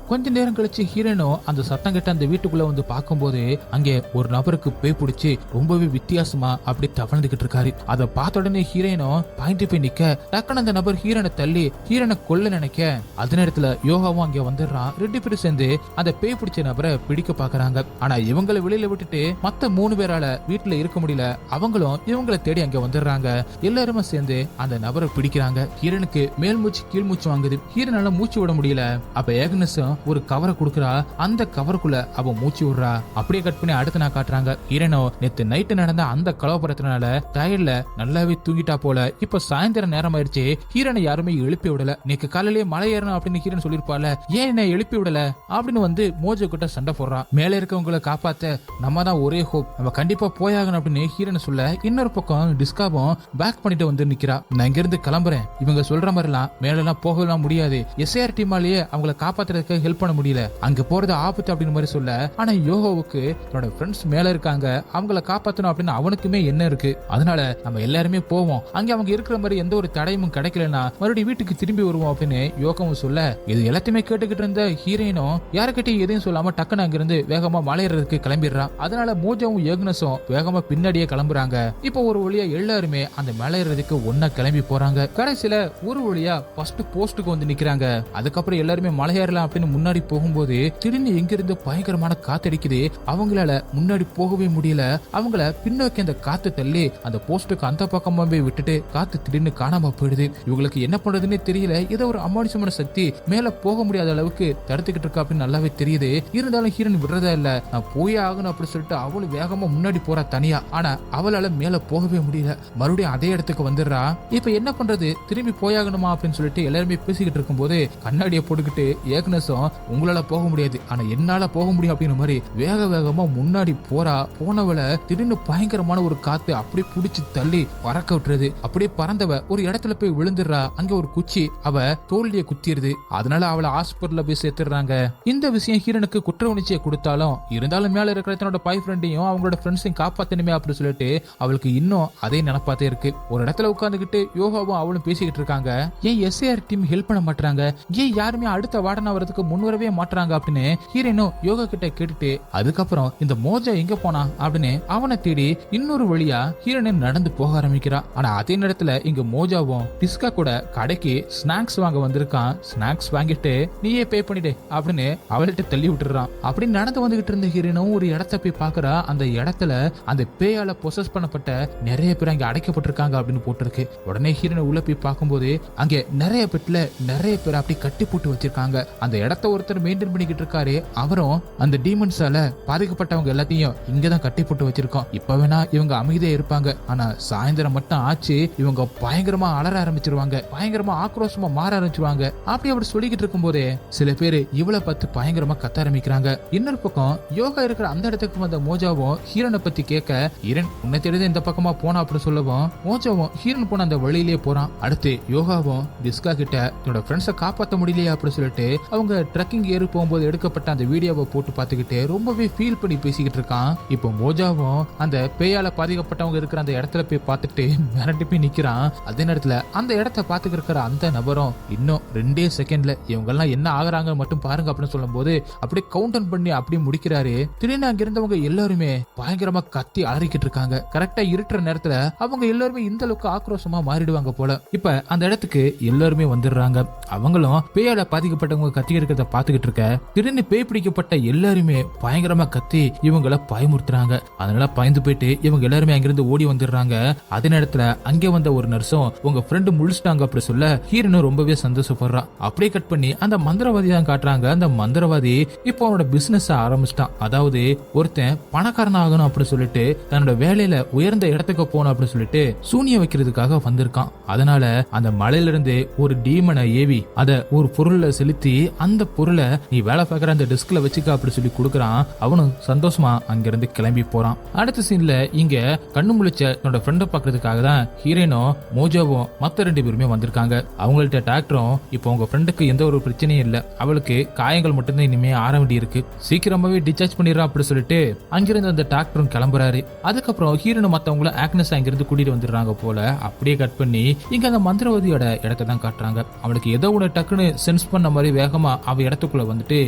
கொஞ்ச நேரம் கழிச்சு ஹீரோனும் அந்த சத்தம் கிட்ட அந்த வீட்டுக்குள்ள வந்து பார்க்கும்போது அங்கே ஒரு நபருக்கு பேய் பிடிச்சி ரொம்பவே வித்தியாசமா அப்படி தவழ்ந்துகிட்டு இருக்காரு. அதை பார்த்த உடனே ஹீரோனும் பாயிண்ட் போய் நிக்க டக்குன்னு அந்த நபர் ஹீரோனை தள்ளி ஹீரோனை கொல்ல நினைக்க அதே நேரத்துல யோகாவும் அங்க வந்துடுறான். 2 பேரும் சேர்ந்து அந்த பேய் பிடிச்ச நபரை பிடிக்க பாக்குறாங்க. ஆனா இவங்களை வெளியில விட்டுட்டு மத்த 3 பேரால வீட்டுல இருக்க முடியல. அவங்களும் இவங்களை தேடி அங்க வந்துடுறாங்க. எல்லாருமே சேர்ந்து அந்த நபரை பிடிக்கிறாங்க. ஹீரனுக்கு மேல் மூச்சு கீழ் மூச்சு வாங்குது. ஹீரனால மூச்சு விட முடியல. அப்ப ஏக்னஸும் ஒரு கவரை கொடுக்குறா. அந்த கவருக்குள்ள அவ மூச்சு விடுறா. அப்படியே கட் பண்ணி அடுத்து நான் காட்டுறாங்க. ஹீரனோ நேத்து நைட்டு நடந்த அந்த கலவரத்தினால டயர்ல நல்லாவே தூங்கிட்டா போல. இப்ப சாயந்தரம் நேரம் ஆயிடுச்சு. ஹீரனை யாருமே எழுப்பி விடல. நேக்கு காலையிலேயே மலை ஏறணும் அப்படின்னு ஹீரன் சொல்லிருப்பால, ஏன் என்ன எழுப்பி விடல அப்படின்னு வந்து மோஜோ கிட்ட சண்டை போடுறான். மேல இருக்கவங்களை காப்பாத்த நம்ம தான் ஒரே ஹோப், நம்ம கண்டிப்பா போயாகணும் அப்படின்னு ஹீரன் சொல்ல இன்னொரு பக்கம் டிஸ்காவும் பேக் பண்ணிட்டு வந்து நிக்கிறா. நான் இங்க இருந்து கிளம்புறேன், இவங்க சொல்ற மாதிரி எல்லாம் மேல எல்லாம் போகலாம் முடியாது, எஸ்ஏஆர் டீமாலேயே அவங்களை காப்பாத்துறதுக்கு ஹெல்ப் பண்ண முடியல, அங்க போறது ஆபத்து அப்படின்னு மாதிரி சொல்ல. ஆனா யோகோவுக்கு தன்னோட ஃப்ரெண்ட்ஸ் மேல இருக்காங்க, அவங்கள காப்பாத்தணும் அப்படின்னு அவனுக்குமே என்ன இருக்கு. அதனால நம்ம எல்லாருமே போவோம், அங்க அவங்க இருக்கிற மாதிரி எந்த ஒரு தடையும் கிடைக்கலன்னா மறுபடியும் வீட்டுக்கு திரும்பி வருவோம் அப்படின்னு யோகவும் சொல்ல. இது எல்லாத்தையுமே கேட்டுக்கிட்டு இருந்த ஹீரோயினும் யாருக்கிட்டையும் எதையும் சொல்லாம டக்குன்னு அங்கிருந்து வேகமா மலையறதுக்கு கிளம்பிடுறான். அதனால மோஜோவும் ஏக்னஸும் வேகமா பின்னாடியே கிளம்புறாங்க. இப்போ ஒரு வழியா எல்லாருமே அந்த மலையறதுக்கு ஒன்னா கிளம்பி போறாங்க. கடைசியில ஒரு வழியா ஃபர்ஸ்ட் போஸ்டுக்கு வந்து நிக்கிறாங்க. அதுக்கப்புறம் எல்லாருமே மலையேறலாம் அப்படின்னு முன்னாடி போகும்போது திடீர்னு எங்கிருந்து பயங்கரமான காத்தடிக்குது. அவங்களால முன்னாடி போகவே முடியல. அவங்கள பின்னோக்கி அந்த காத்து தள்ளி அந்த போஸ்டுக்கு அந்த பக்கமாவே விட்டுட்டு காத்து திடீர்னு காணாம போயிடுது. இவங்களுக்கு என்ன பண்றதுன்னு தெரியல. ஏதோ ஒரு அமானுஷமான சக்தி மேல போக முடியாத அளவுக்கு தடுத்துக்கிட்டு இருக்கா அப்படின்னு நல்லாவே தெரியுது. இருந்தாலும் ஹீரன் விடுறதா இல்ல, நான் போயே ஆகணும் அப்படின்னு சொல்லிட்டு அவளும் வேகமா முன்னாடி போறா தனியா. ஆனா அவளால மேல போகவே முடியல. மறுபடியும் அதே இடத்துக்கு வந்துடுறா. இப்ப என்ன பண்றது, திரும்பி போயாகணுமா அப்படின்னு சொல்லிட்டு எல்லாருமே பேசிக்கிட்டு இருக்கும் போது கண்ணாடியை போட்டுக்கிட்டு ஏக்னஸும் உங்களால போக முடியாது ஆனா என்னால போக முடியும் அப்படிங்கிற மாதிரி வேக வேகமா முன்னாடி போறா. போனவளை திடீர்னு பயங்கரமான ஒரு காத்து அப்படியே புடிச்சு தள்ளி பறக்க விட்டுறது. அப்படியே பறந்தவ ஒரு இடத்துல போய் விழுந்துடுறா. அங்க ஒரு குச்சி அவ தோல்லிய குத்திடுது. அதனால அவளை ஹாஸ்பிட்டல்ல போய் சேர்த்துறாங்க. இந்த விஷயம் ஹீரனுக்கு குற்ற உணர்ச்சியை கொடுத்தாலும் இருந்தாலும் மேல இருக்கிற தன்னோட பாய் ஃப்ரெண்டையும் அவங்களோட ஃப்ரெண்ட்ஸையும் காப்பாத்தணுமே அப்படின்னு சொல்லிட்டு அவளுக்கு இன்னும் அதே நினைப்பாத்தே இருக்கு. ஒரு இடத்துல உட்காந்துக்கிட்டு யோகாவும் அவளும் பேசிக்கிட்டு இருக்காங்க. ஏன் எஸ்ஏஆர் டீம் ஹெல்ப் பண்ண மாட்டாங்க, ஏன் யாருமே அடுத்த வார்டனா வரதுக்கு முன்வரவே மாட்டாங்க அப்படின்னு ஹீரனும் யோகா கிட்ட கேட்டுட்டு அதுக்கப்புறம் இந்த மோஜா எங்க போனா அப்படின்னு அவனை தேடி இன்னொரு வழியா ஹீரனை நடந்து போக ஆரம்பிக்கிறான். ஆனா அதே நேரத்துல இங்க மோஜாவும் டிஸ்கா கூட கடைக்கு ஸ்நாக்ஸ் வாங்க வந்திருக்கான். ஸ்நாக்ஸ் வாங்கிட்டு நீயே பே பண்ணிடு அப்படின்னு அவள்கிட்ட தள்ளி விட்டுறான். அப்படி நடந்து வந்துகிட்டு இருந்த ஹீரோனும் ஒரு இடத்த போய் பாக்குறா. அந்த இடத்துல அந்த பேயால பொசஸ் பண்ணப்பட்ட நிறைய பேர் அங்க அடைக்கப்பட்டிருக்காங்க அப்படின்னு போட்டிருக்கு. உடனே ஹீரோனை உள்ள போய் பார்க்கும்போது அங்க நிறைய பெட்ல நிறைய பேர் அப்படி கட்டி போட்டு வச்சிருக்காங்க. அந்த இடத்த ஒருத்தர் மெயின்டைன் பண்ணிக்கிட்டு இருக்காரு. அவரும் அந்த டீமன்ஸால பாதிக்கப்பட்டவங்க எல்லாத்தையும் இங்கதான் கட்டி போட்டு வச்சிருக்கோம், இப்ப வேணா இவங்க அமைதியா இருப்பாங்க, ஆனா சாயந்தரம் மட்டும் ஆச்சு இவங்க பயங்கரமா அலற ஆரம்பிச்சிருவாங்க, பயங்கரமா ஆக்ரோஷமா மாற ஆரம்பிச்சிருவாங்க அப்படி சொல்லிக்கிட்டு இருக்கும் போதே சில பேரு இவளை பார்த்து பயங்கரமா கத்த ஆரம்பிக்கிறாங்க. இன்னொரு பக்கம் யோகா இருக்கிற அந்த இடத்துக்கு வந்த மோஜாவும் ஹீரனை பத்தி கேட்க, ஹீரன் உன்னை தெரிஞ்ச இந்த பக்கமா போனா அப்படின்னு சொல்லவும் மோஜாவும் ஹீரன் போன அந்த வழியிலேயே போறான். அடுத்து யோகாவும் டிஸ்கா கிட்ட என்னோட ஃப்ரெண்ட்ஸை காப்பாற்ற முடியலையா அப்படின்னு சொல்லிட்டு அவங்க ட்ரக்கிங் ஏறி போகும்போது எடுக்கப்பட்ட அந்த வீடியோவை போட்டு பார்த்துக்கிட்டு ரொம்பவே ஃபீல் பண்ணி பேசிக்கிட்டு இருக்கான். இப்போ மோஜாவும் அந்த பேயால பாதிக்கப்பட்டவங்க இருக்கிற அந்த இடத்துல போய் பார்த்துட்டு மிரண்டு போய் நிக்கிறான். அதே நேரத்துல அந்த இடத்த பார்த்துக்கிட்டு இருக்கிற அந்த நபரும் இன்னும் 2 செகண்ட்ல இவங்க எல்லாம் என்ன ஆகுறாங்க மட்டும் பாருங்க அப்படின்னு சொல்லும் போது அப்படியே கவுண்டர் பண்ணி அப்படியே முடிக்கிறாரு. திடீர்னு அங்க இருந்தவங்க எல்லாருமே பயங்கரமா கத்தி அலறிக்கிட்டு இருக்காங்க. கரெக்டா இருட்டுற நேரத்துல அவங்க எல்லாருமே இந்த அளவுக்கு ஆக்ரோஷமா மாறிடுவாங்க போல. இப்ப அந்த இடத்துக்கு எல்லாருமே வந்துடுறாங்க. அவங்களும் பேயால பாதிக்கப்பட்டவங்க கத்தி இருக்கிறத பாத்துக்கிட்டு இருக்க திடீர்னு பேய் பிடிக்கப்பட்ட எல்லாருமே பயங்கரமா கத்தி இவங்களை பயமுறுத்துறாங்க. அதனால பயந்து போயிட்டு இவங்க எல்லாருமே அங்கிருந்து ஓடி வந்துடுறாங்க. அதே நேரத்துல அங்கே வந்த ஒரு நர்ஸும் உங்க ஃப்ரெண்டு முழிச்சிட்டாங்க அப்படி சொல்ல ஹீரனும் ரொம்பவே சந்தோஷப்படுறான். அப்படியே கட் பண்ணி அந்த மந்திரவாதி தான் காட்டுறாங்க. அந்த மந்திரவாதி இப்போ அவனோட பிசினஸ் ஆரம்பிச்சிட்டான். அதாவது ஒருத்தன் பணக்காரன் ஆகணும் அப்படி சொல்லிட்டு தன்னோட வேலையில உயர்ந்த இடத்துக்கு போகணும் அப்படின்னு சொல்லிட்டு சூனிய வைக்கிறதுக்காக வந்திருக்கான். அதனால அந்த மலையில இருந்து ஒரு டீமனை ஏவி அத ஒரு பொருள்ல செலுத்தி அந்த பொருளை நீ வேலை பார்க்கற அந்த டெஸ்க்ல வச்சுக்க அப்படி சொல்லி கொடுக்கறான். அவனும் சந்தோஷமா அங்கிருந்து கிளம்பி போறான். அடுத்த சீன்ல இங்க கண்ணு முழிச்ச தன்னோட ஃப்ரெண்டை பாக்குறதுக்காக தான் ஹீரோனும் மோஜோவும் மத்த 2 பேருமே வந்திருக்காங்க. அவங்கள்ட்ட டாக்டரும் இப்போ உங்க ஃப்ரெண்டுக்கு எந்த ஒரு பிரச்சனையும் இல்ல, அவளுக்கு காயங்கள் மட்டும்தான் இனிமே ஆற வேண்டி இருக்கு, சீக்கிரமாவே டிஸ்சார்ஜ் பண்ணிடுறா அப்படி சொல்லிட்டு அங்கிருந்து அந்த டாக்டரும் கிளம்புறாரு. அதுக்கப்புறம் ஹீரோனும் மத்தவங்களும் ஆக்னஸ் அங்கிருந்து கூட்டிட்டு வந்துடுறாங்க போல. அப்படியே கட் பண்ணி இங்க அந்த மந்திரவாதியோட இடத்தை தான் காட்டுறாங்க. அவளுக்கு ஏதோ ஒண்ணு டக்குன்னு சென்ஸ் பண்ண மாதிரி வேகமா அவ இடத்துக்குள்ள வந்துட்டு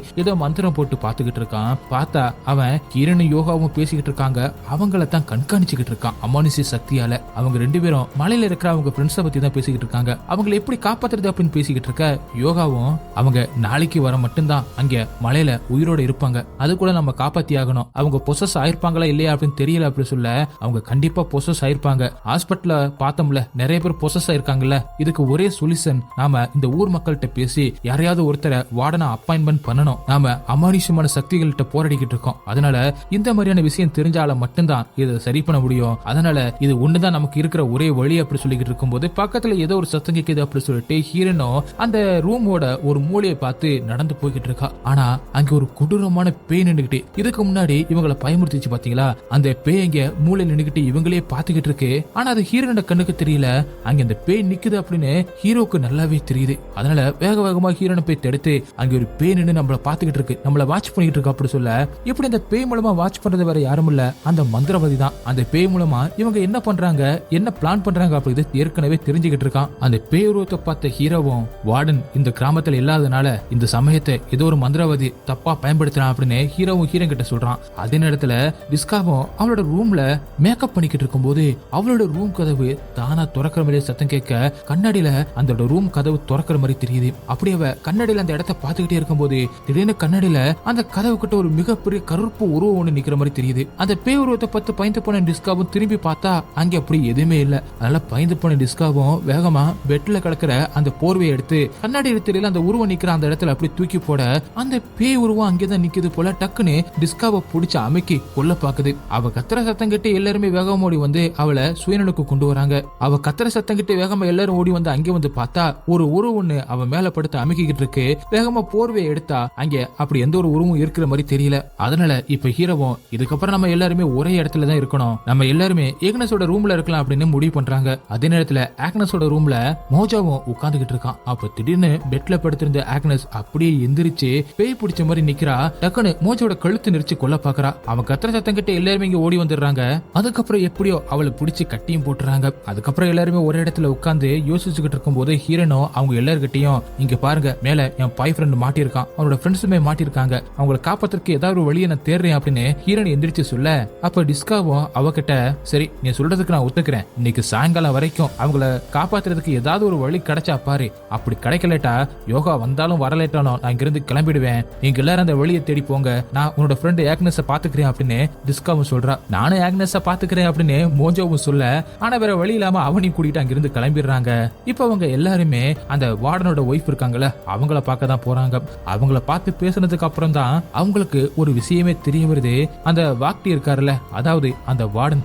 ஏதோ மந்திரம் போட்டு பாத்துக்கிட்டு இருக்கான். பார்த்தா அவன் கிரண் யோகாவும் பேசிக்கிட்டு இருக்காங்க. அவங்கள தான் கண்காணிச்சுக்கிட்டு இருக்கான் அமானுஷ்ய சக்தியால. அவங்க 2 பேரும் மலையில இருக்கிற அவங்க ஃப்ரெண்ட்ஸை பத்தி தான் பேசிக்கிட்டு இருக்காங்க. அவங்களை எப்படி காப்பாத்துறது அப்படின்னு பேசிக்கிட்டு இருக்க யோகாவும் அவங்க நாளைக்கு வர மட்டும்தான் அங்க மலையில உயிரோட இருப்பாங்க, அது கூட நம்ம காப்பாத்தி ஆகணும். அவங்க பொசஸ் ஆயிருப்பாங்களா இல்லையா அப்படின்னு தெரியல அப்படின்னு சொல்ல அவங்க கண்டிப்பா பொசஸ் ஆயிருப்பாங்க. ஹாஸ்பிட்டல்ல பார்த்தோம்ல நிறைய பேர் பொசஸ் ஆயிருக்காங்கல்ல. இதுக்கு ஒரே சொல்யூஷன் நாம இந்த ஊர் மக்கள்கிட்ட பேசி யாரையாவது ஒருத்தரை வார்டனா அப்பாயின்மெண்ட் பண்ணணும். நாம அமானுஷ்யமான சக்திகள்கிட்ட போராடிக்கிட்டு இருக்கோம். அதனால இந்த மாதிரியான விஷயம் தெரிஞ்சால மட்டும்தான் இதை சரி பண்ண முடியும். அதனால இது ஒண்ணுதான் நமக்கு இருக்கிற ஒரே வழி அப்படி சொல்லிக்கிட்டு இருக்கும்போது பக்கத்துல ஏதோ ஒரு சத்தம் கேக்குது அப்படி சொல்லிட்டு ஹீரோனும் அந்த ரூமோட ஒரு மூலையை பார்த்து நடந்து போய்கிட்டு இருக்கா. ஆனா அங்க ஒரு கொடூரமான பேய் நின்னுகிட்டு இதுக்கு முன்னாடி இவங்களை பயமுறுத்திச்சு பாத்தீங்களா? அந்த பேய் அங்க மூளை நின்னுகிட்டு இவங்களே பாத்துக்கிட்டு இருக்கு. ஆனா அது ஹீரோனோட கண்ணுக்கு தெரியல. அங்க அந்த பேய் நிக்குது அப்படின்னு ஹீரோக்கு நல்லாவே தெரியுது. அதனால வேக வேகமா ஹீரோனை போய் தடுத்து அங்க ஒரு பேய் நின்னு நம்மள பாத்துக்கிட்டு இருக்கு, நம்மள வாட்ச் பண்ணிட்டு இருக்கு அப்படி சொல்ல இப்படி அந்த பேய் மூலமா வாட்ச் பண்றது வேற யாரும் இல்ல, அந்த மந்திரவாதி தான். அந்த பேய் மூலமா இவங்க என்ன பண்றாங்க என்ன பிளான் பண்றாங்க அப்படி ஏற்கனவே தெரிஞ்சுக்கிட்டு இருக்கான். அந்த பேய் உருவத்தை பார்த்த ஹீரோவும் வார்டன் இந்த கிராமத்துல இல்லாதனால இந்த சமயத்தை ஏதோ ஒரு மந்திரவாதி தப்பா பயன்படுத்துறான் அப்படின்னு ஹீரோவும் ஹீரோன் கிட்ட சொல்றான். அதே நேரத்துல டிஸ்காவும் அவளோட ரூம்ல மேக்கப் பண்ணிக்கிட்டு இருக்கும்போது அவளோட ரூம் கதவு தானா திறக்கிற மாதிரி சத்தம் கேட்க கண்ணாடியில அந்த ரூம் கதவு திறக்கிற மாதிரி தெரியுது. அப்படி அவ கண்ணாடியில அந்த இடத்தை பார்த்துக்கிட்டே இருக்கும்போது திடீர்னு கண்ணாடியில அந்த கதவு கிட்ட ஒரு மிகப்பெரிய கருப்பு உருவம் ஒண்ணு நிக்கிற மாதிரி தெரியுது. அந்த பேய் உருவத்தை பார்த்து பயந்து போன டிஸ்காவும் திரும்பி பார்த்தா அங்க அப்படி எதுவுமே இல்ல. அதனால பயந்து போன டிஸ்காவும் வேகமா பெட்ல கிடக்கிற அந்த போர்வையை எடுத்து கண்ணாடி தெரியல அந்த உருவம் நிக்கிற அந்த இடத்துல அப்படி தூக்கி போட அந்த பேய் உருவம் அங்கேதான் நிக்குது போல. டக்குன்னு டிஸ்காவை புடிச்சு அமைக்கி கொல்ல பாக்குது. அவ கத்திர சத்தம் கிட்ட எல்லாருமே வேகமா ஓடி வந்து அவளை சுயநலுக்கு கொண்டு வராங்க. அவ கத்திர சத்தம் கிட்ட வேகமா எல்லாரும் ஓடி வந்து அங்கே வந்து பார்த்தா ஒரு உருவம் ஒண்ணு அவ மேல படுத்து அமைக்கிட்டு இருக்கு. வேகமா போர்வையை எடுத்தா அங்க அப்படி எந்த ஒரு உருவம் இருக்கிற மாதிரி தெரியல. அதனால இப்ப ஹீரோவும் இதுக்கப்புறம் நம்ம எல்லாருமே ஒரே இடத்துல தான் இருக்கணும், நம்ம எல்லாருமே ஏக்னஸோட ரூம்ல இருக்கலாம் அப்படின்னு முடிவு பண்றாங்க. அதே நேரத்துல ஆக்னஸோட ரூம்ல மோஜாவும் உட்கார்ந்துகிட்டு இருக்கான். அப்ப திடீர்னு பெட்ல படுத்திருந்த ஆக்னஸ் அப்படியே எந்திரிச்சு பேய் பிடிச்ச மாதிரி நிக்கிறா. டக்குன்னு மோஜோட கழுத்து நெரிச்சு கொல்ல பாக்குறா. அவன் கத்திர சத்தம் கிட்ட எல்லாருமே இங்க ஓடி வந்துடுறாங்க. அதுக்கப்புறம் எப்படியோ அவளை பிடிச்சு கட்டியும் போட்டுறாங்க. அதுக்கப்புறம் எல்லாருமே ஒரே இடத்துல உட்கார்ந்து யோசிச்சுக்கிட்டு இருக்கும் போது ஹீரோனும் அவங்க எல்லார்கிட்டையும் இங்க பாருங்க மேல என் பாய் ஃப்ரெண்ட் மாட்டிருக்கான், அவனோட ஃப்ரெண்ட்ஸுமே மாட்டிருக்காங்க, அவங்களை காப்பாத்துறதுக்கு ஏதாவது ஒரு வழியை நான் தேடுறேன் அப்படின்னு ஹீரோன் எந்திரிச்சு சொல்ல அப்ப டிஸ்காவும் அவகிட்ட சரி நீ சொல்றதுக்கு நான் ஒத்துக்கிறேன், இன்னைக்கு சாயங்காலம் வரைக்கும் அவங்கள காப்பாத்துறதுக்கு ஏதாவது ஒரு வழி கிடைச்சா பாரு, அப்படி கிடைக்கலட்டா யோகா வந்தாலும் வரலேட்டாலும் நான் இங்கிருந்து கிளம்பிடுவேன், நீங்க எல்லாரும் அந்த வழியை தேடி போங்க, நான் உன்னோட ஃப்ரெண்ட் ஆக்னஸ பாத்துக்கிறேன் அப்படின்னு டிஸ்காவும் சொல்றா. நானும் ஆக்னஸ பாத்துக்கிறேன் அப்படின்னு மோஜோவும் சொல்ல ஆனா வேற வழி இல்லாம அவனையும் கூட்டிட்டு அங்கிருந்து கிளம்பிடுறாங்க. இப்ப அவங்க எல்லாருமே அந்த வார்டனோட ஒய்ஃப் இருக்காங்கல்ல அவங்கள பார்க்க தான் போறாங்க. அவங்கள பார்த்து பேசுனதுக்கு அப்புறம் தான் அவங்களுக்கு ஒரு விஷயமே தெரிய வருது. அந்த வாக்டி இருக்காருல்ல அதாவது அந்த வார்டன்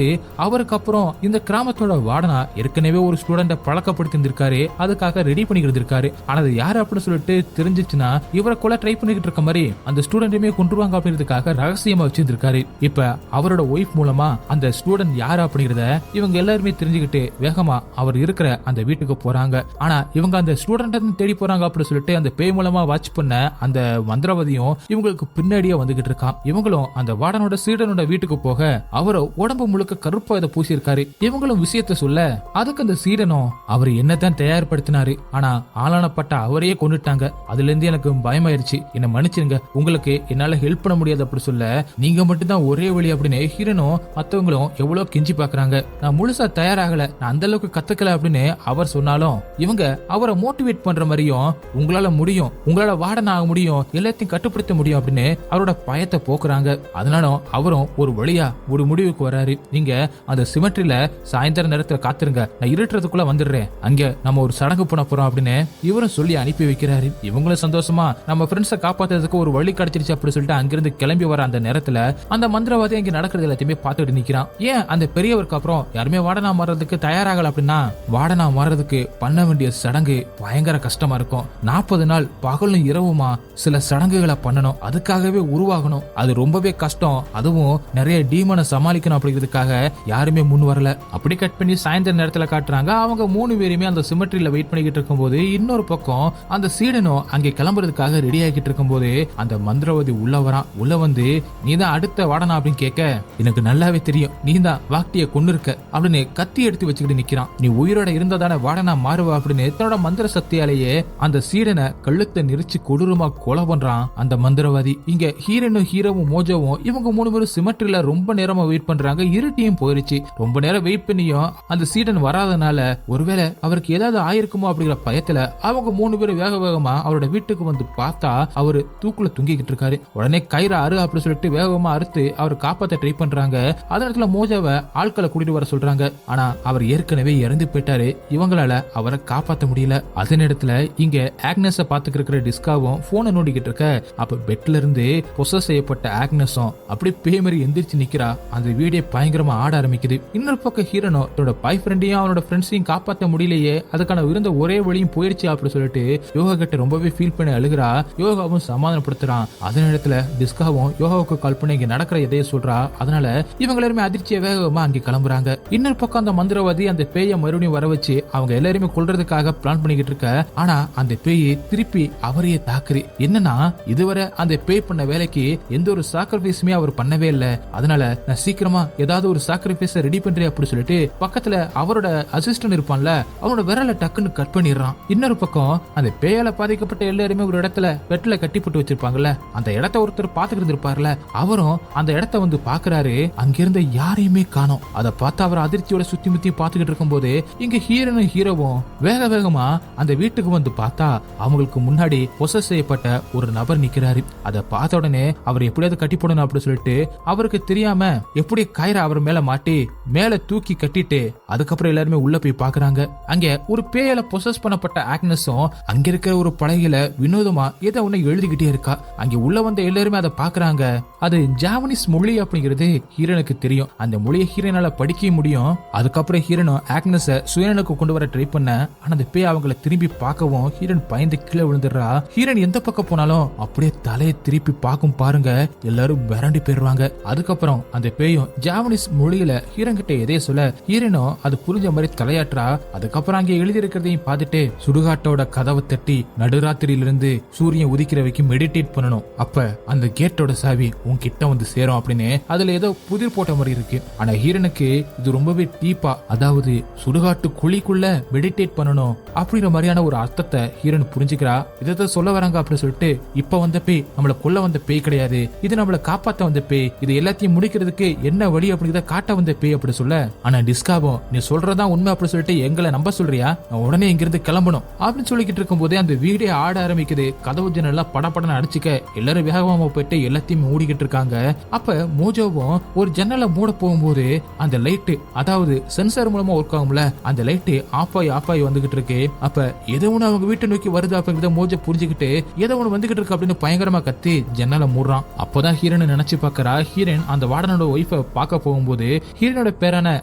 அவருக்கு அப்புறம் இந்த கிராமத்தோட வார்டனா ஏற்கனவே ஒரு ஸ்டூடெண்ட பழக்கப்படுத்தி இருந்திருக்காரு, அதுக்காக ரெடி பண்ணிக்கிட்டு இருக்காரு. ஆனா அது யாரு அப்படின்னு சொல்லிட்டு தெரிஞ்சிச்சுன்னா இவரை கொலை ட்ரை பண்ணிக்கிட்டு இருக்க மாதிரி அந்த ஸ்டூடெண்ட்டுமே கொண்டுருவாங்க அப்படின்றதுக்காக ரகசியமா வச்சிருந்திருக்காரு. இப்ப அவரோட ஒய்ஃப் மூலமா அந்த ஸ்டூடெண்ட் யாரு அப்படிங்கறத இவங்க எல்லாருமே தெரிஞ்சுக்கிட்டு வேகமா அவர் இருக்கிற அந்த வீட்டுக்கு போறாங்க. ஆனா இவங்க அந்த ஸ்டூடெண்ட் தேடி போறாங்க அப்படின்னு சொல்லிட்டு அந்த பேய் மூலமா வாட்ச் பண்ண அந்த மந்திரவாதியும் இவங்களுக்கு பின்னாடியே வந்துகிட்டு இருக்கான். இவங்களும் அந்த வார்டனோட சீடனோட வீட்டுக்கு போக அவரை உடம்பு முழுக்க கருப்பா இதை பூசியிருக்காரு. இவங்களும் விஷயத்த சொல்ல அதுக்கு அந்த சீடனும் அவர் என்னதான் தயார்படுத்தினாரு, ஆனா ஆளானப்பட்ட அவரையே கொண்டுட்டாங்க, அதுல இருந்து எனக்கு பயமாயிருச்சு, என்ன மன்னிச்சிருங்க, உங்களுக்கு என்னால ஹெல்ப் பண்ண முடியாது அப்படி சொல்ல நீங்க மட்டும் தான் ஒரே வழி அப்படின்னு ஹீரோனும் மத்தவங்களும் எவ்வளவு கெஞ்சி பாக்குறாங்க. நான் முழுசா தயாராகல, நான் அந்த அளவுக்கு கத்துக்கல அப்படின்னு அவர் சொன்னாலும் இவங்க அவரை மோட்டிவேட் பண்ற மாதிரியும் உங்களால முடியும், உங்களால வார்டன் ஆக முடியும், எல்லாத்தையும் கட்டுப்படுத்த முடியும் அப்படின்னு அவரோட பயத்தை போக்குறாங்க. அதனால அவரும் ஒரு வழியா ஒரு முடிவுக்கு வராரு. நீங்க அந்த சிமெட்ரியில சாயந்தர நேரத்துல காத்துருங்க, நான் இருட்டுறதுக்குள்ள வந்துடுறேன், அங்க நம்ம ஒரு சடங்கு பண்ண போறோம் அப்படின்னு இவரும் சொல்லி அனுப்பி வைக்கிறாரு. இவங்களும் சந்தோஷமா நம்ம ஃப்ரெண்ட்ஸை காப்பாத்துறதுக்கு ஒரு வழி கிடைச்சிருச்சு அப்படின்னு சொல்லிட்டு அங்கிருந்து கிளம்பி வர அந்த நேரத்துல அந்த மந்திரவாதி அங்க நடக்கிறது எல்லாத்தையுமே பார்த்துட்டு நிக்கிறான். ஏன் அந்த பெரியவருக்கு அப்புறம் யாருமே வார்டனா மாறதுக்கு தயாராகல அப்படின்னா வார்டனா மாறதுக்கு பண்ண வேண்டிய சடங்கு பயங்கர கஷ்டமா இருக்கும். 40 நாள் பகலும் இரவுமா சில சடங்குகளை பண்ணணும், அதுக்காகவே உருவாகணும், அது ரொம்பவே கஷ்டம், அதுவும் நிறைய டீமனை சமாளிக்கணும் அப்படிங்கிறதுக்காக யாருமே முன் வரல. அப்படி கட் பண்ணி சாயந்தர நேரத்துல காட்டுறாங்க. அவங்க 3 பேருமே அந்த சிமெட்ரியில வெயிட் பண்ணிக்கிட்டு இருக்கும் போது இன்னொரு பக்கம் அந்த சீடனும் அங்கே கிளம்புறதுக்காக ரெடி ஆகிட்டு இருக்கும் போது அந்த மந்திரவாதி உள்ள வரான். உள்ள வந்து நீதான் அடுத்த வாடனா அப்படின்னு கேட்க எனக்கு நல்லாவே தெரியும் நீதான் வாக்டிய கொண்டு இருக்க அப்படின்னு கத்தி எடுத்து வச்சுக்கிட்டு நிக்கிறான். நீ உயிரோட இருந்ததான வாடனா மாறுவா அப்படின்னு தன்னோட மந்திர சக்தியாலேயே அந்த சீடனை கழுத்தை நெரிச்சு கொடூரமா கொலை பண்றான் அந்த மந்திரவாதி. இங்க ஹீரோனும் ஹீரோவும் மோஜோவும் இவங்க 3 பேரும் சிமெட்ரியில ரொம்ப நேரமா வெயிட் பண்றாங்க. இருட்டியும் போயிருச்சு. ரொம்ப நேரம் வெயிட் பண்ணியும் அந்த சீடன் வராதனால ஒருவேளை அவருக்கு ஏதாவது ஆயிருக்குமோ அப்படிங்கிற பயத்துல அவங்க 3 பேரும் வேக வேகமா அவரோட வீட்டுக்கு வந்து பார்த்தா அவரு தூக்குல தூங்கிக்கிட்டு இருக்காரு. உடனே கயிறு அறு அப்படின்னு சொல்லிட்டு வேகமா அறுத்து அவர் காப்பாத்த ட்ரை பண்றாங்க. அதே நேரத்துல மோஜாவை ஆட்களை கூட்டிட்டு வர சொல்றாங்க. ஆனா அவர் ஏற்கனவே இறந்து போயிட்டாரு. இவங்களால அவரை காப்பாத்த முடியல. அதே நேரத்துல இங்க ஆக்னஸ பாத்துக்கிட்டு இருக்கிற டிஸ்காவும் போனை நோண்டிக்கிட்டு இருக்க. அப்ப பெட்ல இருந்து பொசஸ் செய்யப்பட்ட ஆக்னஸும் அப்படி பேமரி எந்திரிச்சு நிக்கிறா. அந்த வீடியோ பயங்கரமா ஆட ஆரம்பிக்குது. இன்னொரு பக்கம் ஹீரோனோ தன்னோட பாய் ஃப்ரெண்டையும் அவனோட ஃப்ரெண்ட்ஸையும் காப்பாற்ற முடியலையே, அதுக்கான இருந்த ஒரே வழியும் போயிடுச்சு அப்படின்னு சொல்லிட்டு யோகா கிட்ட ரொம்பவே ஃபீல் பண்ணி அழுகிறா. யோகாவும் சமாதானப்படுத்துறான். அதே நேரத்துல டிஸ்காவும் யோகாவுக்கு கால் பண்ணி இங்க நடக்கிற எதைய சொல்றா. அதனால இவங்க எல்லாருமே அதிர்ச்சியை வேகமா அங்கே கிளம்புறாங்க. இன்னொரு பக்கம் அந்த மந்திரவாதி அந்த பேயை மறுபடியும் வர வச்சு அவங்க எல்லாருமே கொல்றதுக்காக பிளான் பண்ணிக்கிட்டு இருக்க. ஆனா அந்த பேய் திருப்பி அவரையே தாக்குது. என்னன்னா இதுவரை அந்த பேய் பண்ண வேலைக்கு எந்த ஒரு சாக்ரிஃபைஸுமே அவர் பண்ணவே இல்ல. அதனால நான் சீக்கிரமா ஏதாவது ஒரு சாக்ரிஃபைஸ் ரெடி பண்றேன் அப்படி சொல்லிட்டு பக்கத்துல அவரோட அசிஸ்டன்ட் இருப்பான்ல அவனோட விரலை டக்குன்னு கட் பண்ணிடுறான். இன்னொரு பக்கம் அந்த பேயால பாதிக்கப்பட்ட எல்லாருமே ஒரு இடத்துல பெட்ல கட்டி போட்டு வச்சிருப்பாங்கல்ல, அந்த இடத்த ஒருத்தர் பாத்துக்கிட்டு இருப்பார்ல, அவரும் அந்த இடத்த வந்து பாக்குறாரு. அங்கிருந்த யாரையுமே காணோம். அதை பார்த்து அவர் அதிர்ச்சியோட சுத்தி முத்தி பாத்துக்கிட்டு இருக்கும் போது இங்க ஹீரோனும் ஹீரோவும் வேக வேகமா அந்த வீட்டுக்கு வந்து பார்த்தா அவங்களுக்கு முன்னாடி பொசஸ் செய்யப்பட்ட ஒரு நபர் நிக்கிறாரு. அதை பார்த்த உடனே அவர் எப்படியாவது கட்டி போடணும் அப்படின்னு சொல்லிட்டு அவருக்கு தெரியாம எப்படி கயிறை அவர் மேல மாட்டி மேல தூக்கி கட்டிட்டு அதுக்கப்புறம் எல்லாருமே உள்ள போய் பாக்குறாங்க. அங்க ஒரு பேயால பொசஸ் பண்ணப்பட்ட ஆக்னஸும் அங்க இருக்கிற ஒரு பலகையில வினோதமா ஏதோ ஒண்ணு எழுதிக்கிட்டே இருக்கா. அங்க உள்ள வந்த எல்லாருமே அதை பாக்குறாங்க. அது ஜாவனீஸ் மொழி அப்படிங்கிறது ஹீரோனுக்கு தெரியும். அந்த மொழியை ஹீரோனால படிக்க முடியும். அதுக்கப்புறம் ஹீரோனும் ஆக்னஸ சுயநலுக்கு கொண்டு வர ட்ரை பண்ண, ஆனா அந்த பேய் அவங்களை திரும்பி பார்க்கவும் ஹீரோன் பயந்து கீழே விழுந்துடுறா. ஹீரோன் எந்த பக்கம் போனாலும் அப்படியே தலையை திருப்பி பார்க்கும் பாருங்க, எல்லாரும் விரண்டி போயிடுவாங்க. அதுக்கப்புறம் அந்த பேயும் ஜாவனீஸ் மொழியில ஹீரோன் கிட்ட எதைய சொல்ல ஹீரோனும் அது புரிஞ்ச மாதிரி தலையாற்றா. அதுக்கப்புறம் அங்கே எழுதி இருக்கிறதையும் பார்த்துட்டு சுடுகாட்டோட கதவை தட்டி நடுராத்திரியிலிருந்து சூரியன் உதிக்கிற வரைக்கும் மெடிடேட் பண்ணணும், அப்ப அந்த கேட்டோட சாவி உன்கிட்ட வந்து சேரும் அப்படின்னு அதுல ஏதோ புதிர் போட்ட மாதிரி இருக்கு. ஆனா ஹீரோனுக்கு இது ரொம்பவே டீப்பா, அதாவது சுடுகாட்டு குழிக்குள்ள மெடிடேட் பண்ணணும் அப்படிங்கிற மாதிரியான ஒரு அர்த்தத்தை ஹீரோன் புரிஞ்சுக்கிறா. இதை சொல்ல வராங்க அப்படின்னு சொல்லிட்டு இப்ப வந்த பேய் நம்மள கொல்ல வந்த பேய் கிடையாது, இது நம்மள காப்பாத்த வந்த பேய், இது எல்லாத்தையும் முடிக்கிறதுக்கு என்ன வழி அப்படிங்கிறத காட்ட வந்த பேய் அப்படி சொல்ல, ஆனா டிஸ்காவும் நீ சொல்றதா உண்மை அப்படி சொல்லிட்டு எங்களை நம்ப சொல்றியா, உடனே இங்கிருந்து கிளம்பணும் அப்படின்னு சொல்லிக்கிட்டு இருக்கும் போதே அந்த வீடே ஆட ஆரம்பிக்குது. கதவு ஜன்னல்லாம் படப்படன்னு அடிச்சுக்க எல்லாரும் வேகமா போயிட்டு எல்லாத்தையும் மூடிக்கிட்டு இருக்காங்க. அப்ப மோஜோவும் ஒரு ஜன்னலை மூட போகும்போது அந்த லைட்டு, அதாவது சென்சார் மூலமா ஒர்க் ஆகும்ல, அந்த லைட்டு ஆஃப் ஆகி வந்துகிட்டு இருக்கு. அப்ப ஏதோ ஒண்ணு அவங்க வீட்டை நோக்கி வருது அப்படிங்கறத மோஜோ புரிஞ்சுக்கிட்டு ஏதோ ஒண்ணு வந்துகிட்டு இருக்கு அப்படின்னு பயங்கரமா கத்தி ஜன்னலை மூடுறான். அப்பதான் ஹீரோன் நினைச்சு பாக்குறா. ஹீரோன் அந்த வார்டனோட ஒய்ஃபை பார்க்க போகும்போது ஹீரோனோட பேரான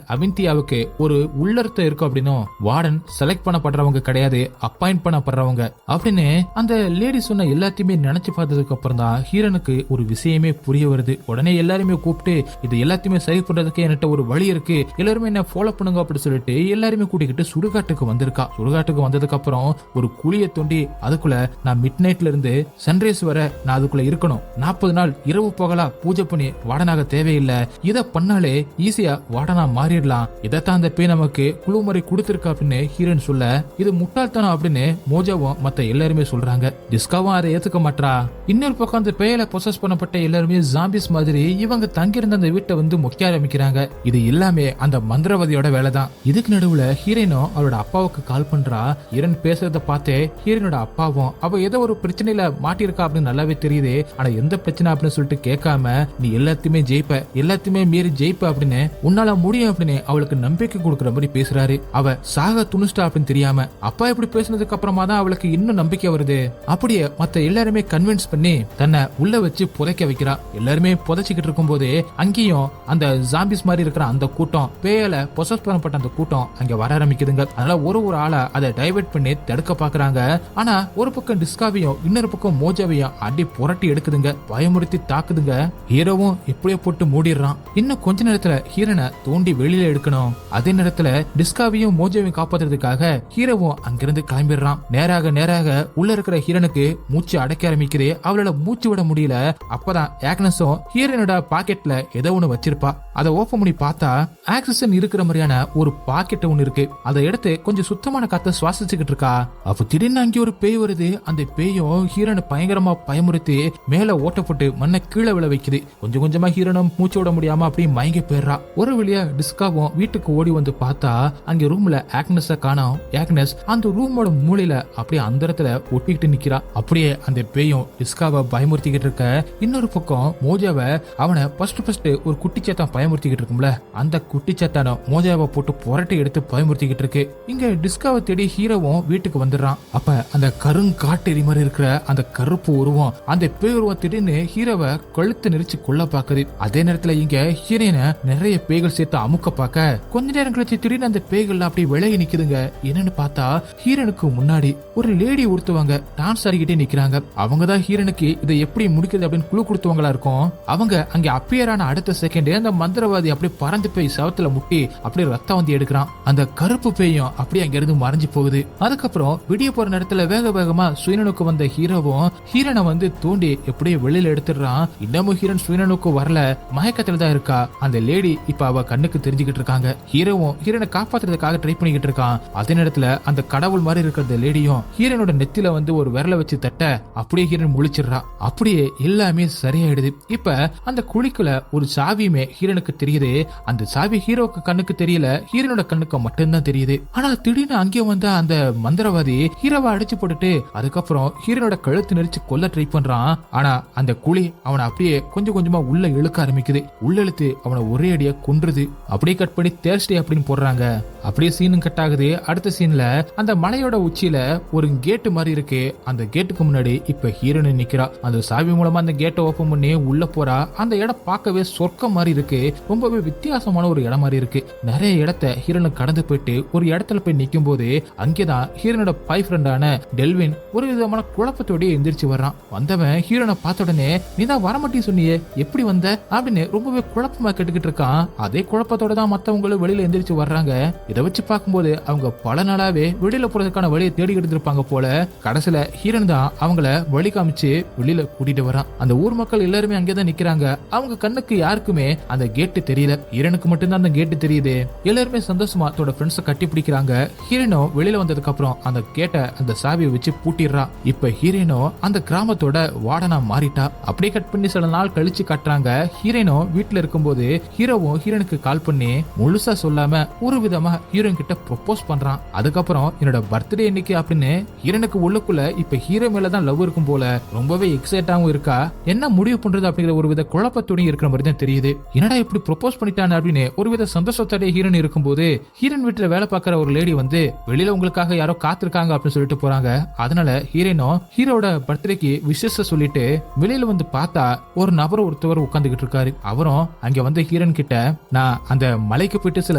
அவிந்தியாவுக்கு ஒரு உள்ளர்த்தம் இருக்கும் அப்படின்னும், வார்டன் செலக்ட் பண்ணப்படுறவங்க கிடையாது, அப்பாயிண்ட் பண்ணப்படுறவங்க அப்படின்னு அந்த லேடி சொன்ன எல்லாத்தையுமே நினைச்சு பார்த்ததுக்கு அப்புறம் தான் ஹீரோனுக்கு ஒரு விஷயமே புரிய வருது. உடனே எல்லாருமே கூப்பிட்டு இது எல்லாத்தையுமே சரி பண்றதுக்கு என்கிட்ட ஒரு வழி இருக்கு, எல்லாருமே என்ன ஃபாலோ பண்ணுங்க அப்படின்னு சொல்லிட்டு எல்லாருமே கூட்டிக்கிட்டு சுடுகாட்டுக்கு வந்திருக்கா. சுடுகாட்டுக்கு வந்ததுக்கு அப்புறம் ஒரு குழியை தோண்டி அதுக்குள்ள நான் மிட் நைட்ல இருந்து சன்ரைஸ் வர நான் அதுக்குள்ள இருக்கணும், 40 நாள் இரவு பகலா பூஜை பண்ணி வார்டனாக தேவையில்லை, இதை பண்ணாலே ஈஸியா வார்டனா மாறிடலாம், இதைத்தான் அந்த பேய் நமக்கு குழு மாதிரி கொடுத்திருக்கா அப்படின்னு ஹீரோன் சொல்ல, இது முட்டாள்தனம் அப்படின்னு மோஜாவும் மத்த எல்லாருமே சொல்றாங்க. டிஸ்காவும் அதை ஏத்துக்க மாட்டா. இன்னொரு பக்கம் அந்த பேயில பொசஸ் பண்ணப்பட்ட எல்லாருமே ஜாம்பிஸ் மாதிரி இவங்க தங்கியிருந்த அந்த வீட்டை வந்து முக்கிய ஆரம்பிக்கிறாங்க. இது எல்லாமே அந்த மந்திரவாதியோட வேலை தான். இதுக்கு நடுவுல ஹீரோனும் அவரோட அப்பாவுக்கு கால் பண்றா. ஹீரோன் பேசுறத பார்த்தே ஹீரோனோட அப்பாவும் அவ ஏதோ ஒரு பிரச்சனையில மாட்டிருக்கா அப்படின்னு நல்லாவே தெரியுது. ஆனா எந்த பிரச்சனை அப்படின்னு சொல்லிட்டு கேட்காம நீ எல்லாத்தையுமே ஜெயிப்ப, எல்லாத்தையுமே மீறி ஜெயிப்ப அப்படின்னு, உன்னால முடியும் அப்படின்னு அவளுக்கு நம்பிக்கை கொடுக்குற மாதிரி பேசுறாரு. அவ சாக துணிச்சிட்டா அப்படின்னு தெரியாம அப்பா இப்படி பேசினதுக்கு அப்புறமா தான் அவளுக்கு இன்னும் நம்பிக்கை வருது. அப்படியே மத்த எல்லாருமே கன்வின்ஸ் பண்ணி தன்னை உள்ள வச்சு புதைக்க வைக்கிறா. எல்லாருமே புதைச்சிக்கிட்டு இருக்கும் போது அங்கேயும் அந்த ஜாம்பிஸ் மாதிரி இருக்கிற அந்த கூட்டம், பேயால பொசஸ் பண்ணப்பட்ட அந்த கூட்டம் அங்க வர ஆரம்பிக்குதுங்க. அதனால ஒரு ஆளை அதை டைவர்ட் பண்ணி தடுக்க பாக்குறாங்க. ஆனா ஒரு பக்கம் டிஸ்காவையும் இன்னொரு பக்கம் மோஜாவையும் அடி புரட்டி எடுக்குதுங்க, பயமுறுத்தி தாக்குதுங்க. ஹீரோவும் எப்படியோ போட்டு மூடிடுறான். இன்னும் கொஞ்ச நேரத்துல ஹீரோனை தோண்டி வெளியில எடுக்கணும். அதே நேரத்துல டிஸ்காவையும் மோஜாவையும் காப்பாத்துறதுக்காக ஹீரோவும் அங்கிருந்து கிளம்பிடுறான். நேராக உள்ள இருக்கிற ஹீரோனுக்கு மூச்சு அடைக்க ஆரம்பிக்குது. அவளால மூச்சு விட முடியல. அப்பதான் ஆக்னஸும் ஹீரோனோட பாக்கெட்ல ஏதோ ஒண்ணு வச்சிருப்பா. அதை ஓபன் பண்ணி பார்த்தா ஆக்சிஜன் இருக்கிற மாதிரியான ஒரு பாக்கெட் பாக்கெட் ஒண்ணு இருக்கு. அதை எடுத்து கொஞ்சம் சுத்தமான காத்த சுவாசிச்சுக்கிட்டு இருக்கா. அப்ப திடீர்னு அங்கே ஒரு பேய் வருது. அந்த பேயும் ஹீரோனை பயங்கரமா பயமுறுத்தி மேல ஓட்டப்பட்டு மண்ணை கீழே விழ வைக்குது. கொஞ்சம் கொஞ்சமா ஹீரோனும் மூச்சு விட முடியாம அப்படியே மயங்கி போயிடுறா. ஒரு வழியா டிஸ்காவும் வீட்டுக்கு ஓடி வந்து பார்த்தா அங்க ரூம்ல ஆக்னஸ காணோம். ஆக்னஸ் அந்த ரூமோட மூலையில அப்படியே அந்தரத்துல ஒட்டிக்கிட்டு நிக்கிறா. அப்படியே அந்த பேயும் டிஸ்காவை பயமுறுத்திக்கிட்டு இருக்க. இன்னொரு பக்கம் மோஜாவை அவனை ஃபர்ஸ்ட் ஒரு குட்டிச்சாத்தான் பயமுறுத்திக்கிட்டு இருக்கும்ல, அந்த குட்டிச்சாத்தான மோஜாவை போட்டு புரட்டி எடுத்து பயமுறுத்திக்கிட்டு இருக்கு. இங்க டிஸ்காவை தேடி ஹீரோவும் வீட்டுக்கு வந்துடுறான். அப்ப அந்த கருங்காட்டெரி மாதிரி இருக்கிற அந்த கருப்பு உருவம், அந்த பேய் உருவம் திடீர்னு ஹீரோவை கழுத்து நெரிச்சு கொல்ல பாக்குது. அதே நேரத்துல இங்க ஹீரோனை நிறைய பேய்கள் சேர்த்து அமுக்க பார்க்க கொஞ்ச நேரம் கழிச்சு திடீர்னு அந்த பேய்கள் அப்படி விலகி நிக்குதுங்க. என்னன்னு பார்த்தா ஹீரோனுக்கு முன்னாடி ஒரு லேடி ஒருத்தவங்க டான்ஸ் ஆடிக்கிட்டே நிக்கிறாங்க. அவங்கதான் ஹீரோனுக்கு இதை எப்படி முடிக்கிறது அப்படின்னு குழு கொடுத்தவங்களா இருக்கும். அவங்க அங்க அப்பியரான அடுத்த செகண்ட் அந்த மந்திரவாதி அப்படியே பறந்து போய் சவத்துல முட்டி அப்படியே ரத்தம் வந்து எடுக்கிறான். அந்த கருப்பு பேயும் அப்படியே அங்க இருந்து மறைஞ்சு போகுது. அதுக்கப்புறம் விடிய போற நேரத்துல வேக வேகமா சுயனனுக்கு வந்த ஹீரோவும் ஹீரோனை வந்து தூண்டி எப்படியே வெளியில எடுத்துடுறான். இன்னமும் ஹீரோன் சுயனனுக்கு வரல, மயக்கத்துல தான் இருக்கா. அந்த லேடி இப்ப அவ கண்ணுக்கு தெரிஞ்சுக்கிட்டு இருக்காங்க. ஹீரோவும் ஹீரோனை காப்பாத்துறதுக்காக ட்ரை பண்ணிக்கிட்டு இருக்கான். அதே நேரத்துல அந்த கடவுள் மாதிரி இருக்கிற லேடியும் ஹீரோனோட நெத்தில வந்து ஒரு விரல வச்சு தட்ட அப்படியே ஹீரோன் முழிச்சிடுறா. அப்படியே எல்லாமே சரியாயிடுது. இப்ப அந்த குழிக்குள்ள ஒரு சாவியுமே ஹீரோனுக்கு தெரியுது. அந்த சாவி ஹீரோக்கு கண்ணுக்கு தெரியல, ஹீரோனோட கண்ணுக்கு மட்டும்தான் தெரியுது. ஆனா திடீர்னு அங்கே வந்த அந்த மந்திரவாதி ஹீரோவை அடிச்சு போட்டுட்டு அதுக்கப்புறம் ஹீரோனோட கழுத்து நெரிச்சு கொல்ல ட்ரை பண்றான். ஆனா அந்த குழி அவனை அப்படியே கொஞ்சம் கொஞ்சமா உள்ள இழுக்க ஆரம்பிக்குது. உள்ள இழுத்து அவனை ஒரே அடியா கொன்றுது. அப்படியே கட் பண்ணி தேர்ஸ்டே அப்படின்னு போடுறாங்க. அப்படியே சீனும் கட் ஆகுது. அடுத்த சீன்ல அந்த மலையோட உச்சியில ஒரு கேட்டு மாதிரி இருக்கு. அந்த கேட்டுக்கு முன்னாடி இப்ப ஹீரோயின் நிக்கிறா. அந்த சாவி மூலமா அந்த கேட்டை ஓபன் பண்ணி உள்ள போறா. அந்த இடம் பார்க்கவே சொர்க்கம் மாதிரி இருக்கு. ரொம்பவே வித்தியாசமான ஒரு இடம் மாதிரி இருக்கு. நிறைய இடத்த ஹீரோயின் கடந்து போயிட்டு ஒரு இடத்துல போய் நிக்கும் போது அங்கேதான் ஹீரோனோட பாய் ஃப்ரெண்டான டெல்வின் ஒரு விதமான குழப்பத்தோட எந்திரிச்சு வர்றான். வந்தவன் ஹீரோனை பார்த்த உடனே நீ தான் வரமாட்டேன்னு சொன்னியே, எப்படி வந்த அப்படின்னு ரொம்பவே குழப்பமா கேட்டுக்கிட்டு இருக்கான். அதே குழப்பத்தோட தான் மத்தவங்களும் வெளியில எந்திரிச்சு வர்றாங்க. இதை வச்சு பார்க்கும்போது அவங்க பல நாளாவே வெளியில போறதுக்கான வழியை தேடிக்கிட்டு இருப்பாங்க போல. கடைசியில ஹீரோன் தான் அவங்கள வழி காமிச்சு வெளியில கூட்டிட்டு வரான். அந்த ஊர் மக்கள் எல்லாருமே அங்கேதான் நிக்கிறாங்க. அவங்க கண்ணுக்கு யாருக்குமே அந்த கேட்டு தெரியல, ஹீரோனுக்கு மட்டும்தான் அந்த கேட்டு தெரியுது. எல்லாருமே சந்தோஷமா தன்னோட ஃப்ரெண்ட்ஸை கட்டி பிடிக்கிறாங்க. ஹீரோனும் வெளியில வந்ததுக்கு அப்புறம் அந்த கேட்டை அந்த சாவியை வச்சு பூட்டிடுறா. இப்ப ஹீரோனோ அந்த கிராமத்தோட வார்டனா மாறிட்டா. அப்படியே கட் பண்ணி சில நாள் கழிச்சு காட்டுறாங்க. ஹீரோனோ வீட்டுல இருக்கும்போது ஹீரோவும் ஹீரோனுக்கு கால் பண்ணி முழுசா சொல்லாம ஒரு விதமா ஹீரோயின் கிட்ட ப்ரொபோஸ் பண்றான். அதுக்கப்புறம் என்னோட பர்த்டே இன்னைக்கு அப்படின்னு ஹீரோனுக்கு உள்ளுக்குள்ள இப்ப ஹீரோ மேலதான் லவ் இருக்கும் போல. ரொம்பவே எக்ஸைட்டாவும் இருக்கா. என்ன முடிவு பண்றது அப்படிங்கிற ஒரு வித குழப்பத்தோட இருக்கிற மாதிரி தான் தெரியுது. என்னடா இப்படி ப்ரொபோஸ் பண்ணிட்டான் அப்படின்னு ஒரு வித சந்தோஷத்தோட ஹீரோயின் இருக்கும்போது ஹீரோயின் வீட்டுல வேலை பார்க்கிற ஒரு லேடி வந்து வெளியில உங்களுக்காக யாரோ காத்திருக்காங்க அப்படின்னு சொல்லிட்டு போறாங்க. அதனால ஹீரோயினும் ஹீரோட பர்த்டேக்கு விஷஸ் சொல்லிட்டு வெளியில வந்து பார்த்தா ஒரு நபர் ஒருத்தவர் உட்கார்ந்துகிட்டு இருக்காரு. அவரும் அங்க வந்து ஹீரோயின் கிட்ட நான் அந்த மலைக்கு போயிட்டு சில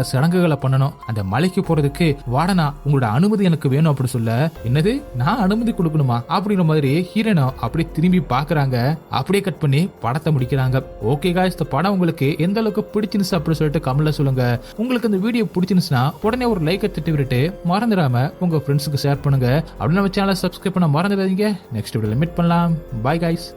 சடங்குகளை பண்ணணும், அந்த மலைக்கு போறதுக்கு வாடனா உங்களோட அனுமதி எனக்கு வேணும் அப்படின்னு சொல்ல, என்னது நான் அனுமதி கொடுக்கணுமா அப்படிங்கிற மாதிரி ஹீரோயினும் அப்படியே திரும்பி பாக்குறாங்க. அப்படியே கட் பண்ணி படத்தை முடிக்கிறாங்க. ஓகே காய்ஸ், இந்த படம் உங்களுக்கு எந்த அளவுக்கு பிடிச்சிருந்துச்சு அப்படின்னு சொல்லிட்டு கமெண்ட்ல சொல்லுங்க. உங்களுக்கு இந்த வீடியோ பிடிச்சிருந்துச்சுன்னா உடனே ஒரு லைக்கை தட்டி விட்டுட்டு மறந்துடாம உங்க ஃப்ரெண்ட்ஸுக்கு ஷேர் பண்ணுங்க. அப்படின்னு நம்ம சேனலை சப்ஸ்கிரைப் பண்ண மறந்துடாதீங்க. நெக்ஸ்ட் வீடியோல மீட் பண்ணலாம். By guys.